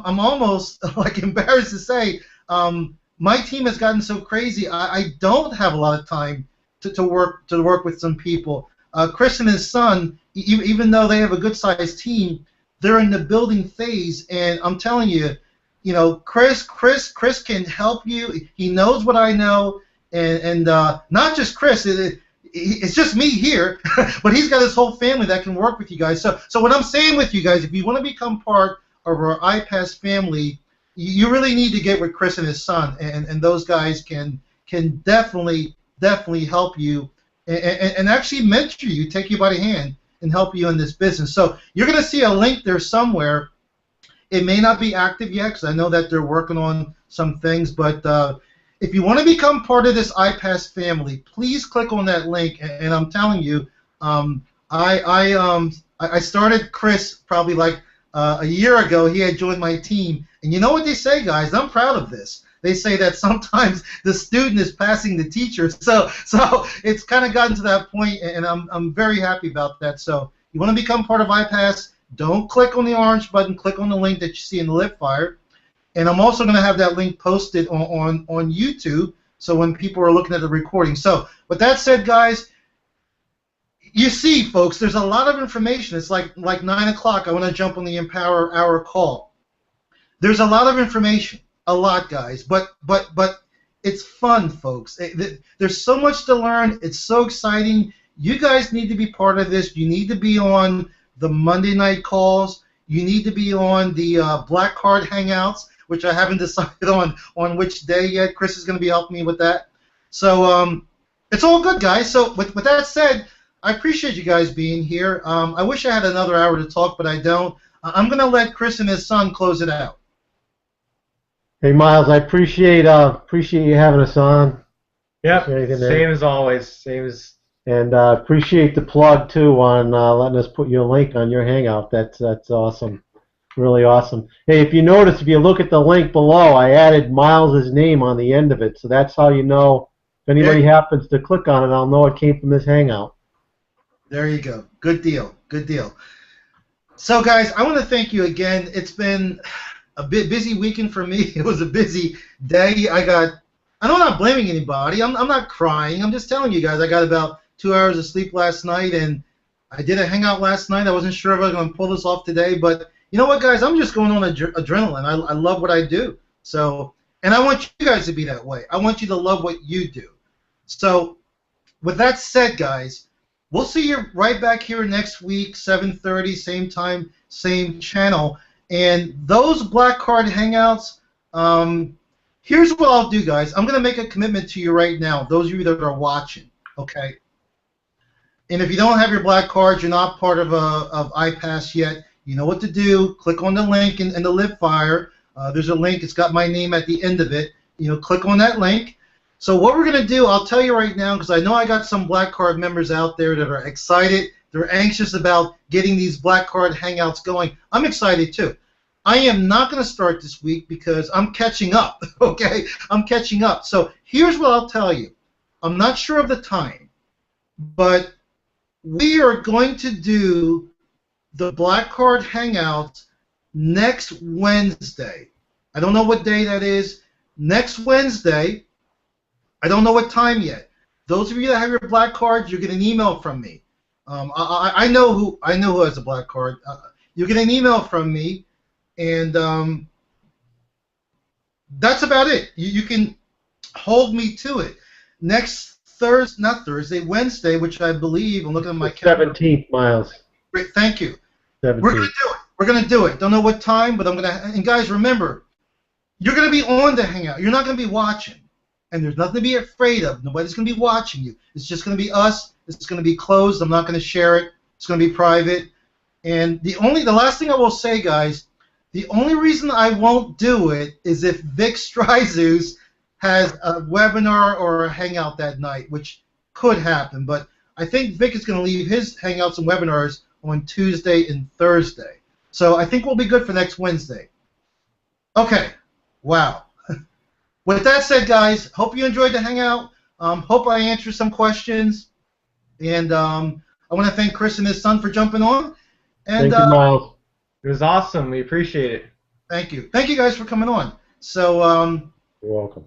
almost like embarrassed to say, my team has gotten so crazy. I don't have a lot of time to work with some people. Chris and his son, even though they have a good-sized team, they're in the building phase, and I'm telling you, Chris can help you. He knows what I know, and not just Chris. It's just me here, but he's got his whole family that can work with you guys. So what I'm saying with you guys, if you want to become part of our iPass family, you really need to get with Chris and his son, and those guys can definitely help you and actually mentor you, take you by the hand, and help you in this business. So you're going to see a link there somewhere. It may not be active yet because I know that they're working on some things, but if you want to become part of this iPass family, please click on that link. And I'm telling you, I started Chris probably like a year ago. He had joined my team, and you know what they say, guys? I'm proud of this. They say that sometimes the student is passing the teacher. So it's kind of gotten to that point, and I'm very happy about that. So you want to become part of iPass? Don't click on the orange button. Click on the link that you see in the lip fire. And I'm also going to have that link posted on YouTube, so when people are looking at the recording. So with that said, guys, you see, folks, there's a lot of information. It's like 9 o'clock. I want to jump on the Empower Hour call. There's a lot of information, a lot, guys, but it's fun, folks. There's so much to learn. It's so exciting. You guys need to be part of this. You need to be on the Monday night calls. You need to be on the Black Card Hangouts, which I haven't decided on which day yet. Chris is going to be helping me with that. So it's all good, guys. So with that said, I appreciate you guys being here. I wish I had another hour to talk, but I don't. I'm going to let Chris and his son close it out. Hey, Miles, I appreciate you having us on. Yep, same as always. Same as. And appreciate the plug too on letting us put your link on your Hangout. That's awesome, really awesome. Hey, if you notice, if you look at the link below, I added Miles's name on the end of it, so that's how you know if anybody happens to click on it, I'll know it came from this Hangout. There you go. Good deal. Good deal. So, guys, I want to thank you again. It's been a bit busy weekend for me. It was a busy day. I know I'm not blaming anybody. I'm not crying. I'm just telling you guys I got about 2 hours of sleep last night, and I did a Hangout last night. I wasn't sure if I was going to pull this off today, but you know what, guys? I'm just going on adrenaline. I love what I do. So, and I want you guys to be that way. I want you to love what you do. So, with that said, guys, we'll see you right back here next week, 7:30, same time, same channel. And those Black Card Hangouts, here's what I'll do, guys. I'm going to make a commitment to you right now, those of you that are watching, okay? And if you don't have your black card, you're not part of iPass yet, you know what to do. Click on the link in the lip fire. There's a link. It's got my name at the end of it. Click on that link. So what we're going to do, I'll tell you right now, because I know I got some Black Card members out there that are excited. They're anxious about getting these Black Card Hangouts going. I'm excited, too. I am not going to start this week because I'm catching up, okay? I'm catching up. So here's what I'll tell you. I'm not sure of the time, but we are going to do the Black Card Hangouts next Wednesday. I don't know what day that is. Next Wednesday. I don't know what time yet. Those of you that have your black cards, you get an email from me. I know who has a black card. You get an email from me, and that's about it. You can hold me to it. Next Wednesday, which I believe, I'm looking at my calendar. 17th, Miles. Great, thank you. 17th. We're gonna do it. We're gonna do it. Don't know what time, but I'm gonna. And guys, remember, you're gonna be on the Hangout. You're not gonna be watching. And there's nothing to be afraid of. Nobody's going to be watching you. It's just going to be us. It's going to be closed. I'm not going to share it. It's going to be private. And the last thing I will say, guys, the only reason I won't do it is if Vic Stryzus has a webinar or a Hangout that night, which could happen. But I think Vic is going to leave his Hangouts and webinars on Tuesday and Thursday. So I think we'll be good for next Wednesday. Okay. Wow. With that said, guys, hope you enjoyed the Hangout. Hope I answered some questions. And I want to thank Chris and his son for jumping on. And, Thank you, Miles. It was awesome. We appreciate it. Thank you. Thank you guys for coming on. So You're welcome.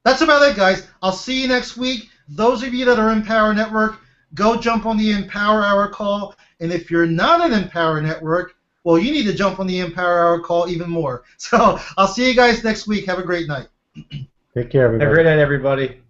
that's about it, guys. I'll see you next week. Those of you that are in Power Network, go jump on the Empower Hour call. And if you're not in Empower Network, well, you need to jump on the Empower Hour call even more. So I'll see you guys next week. Have a great night. Take care, everybody. Have a great night, everybody.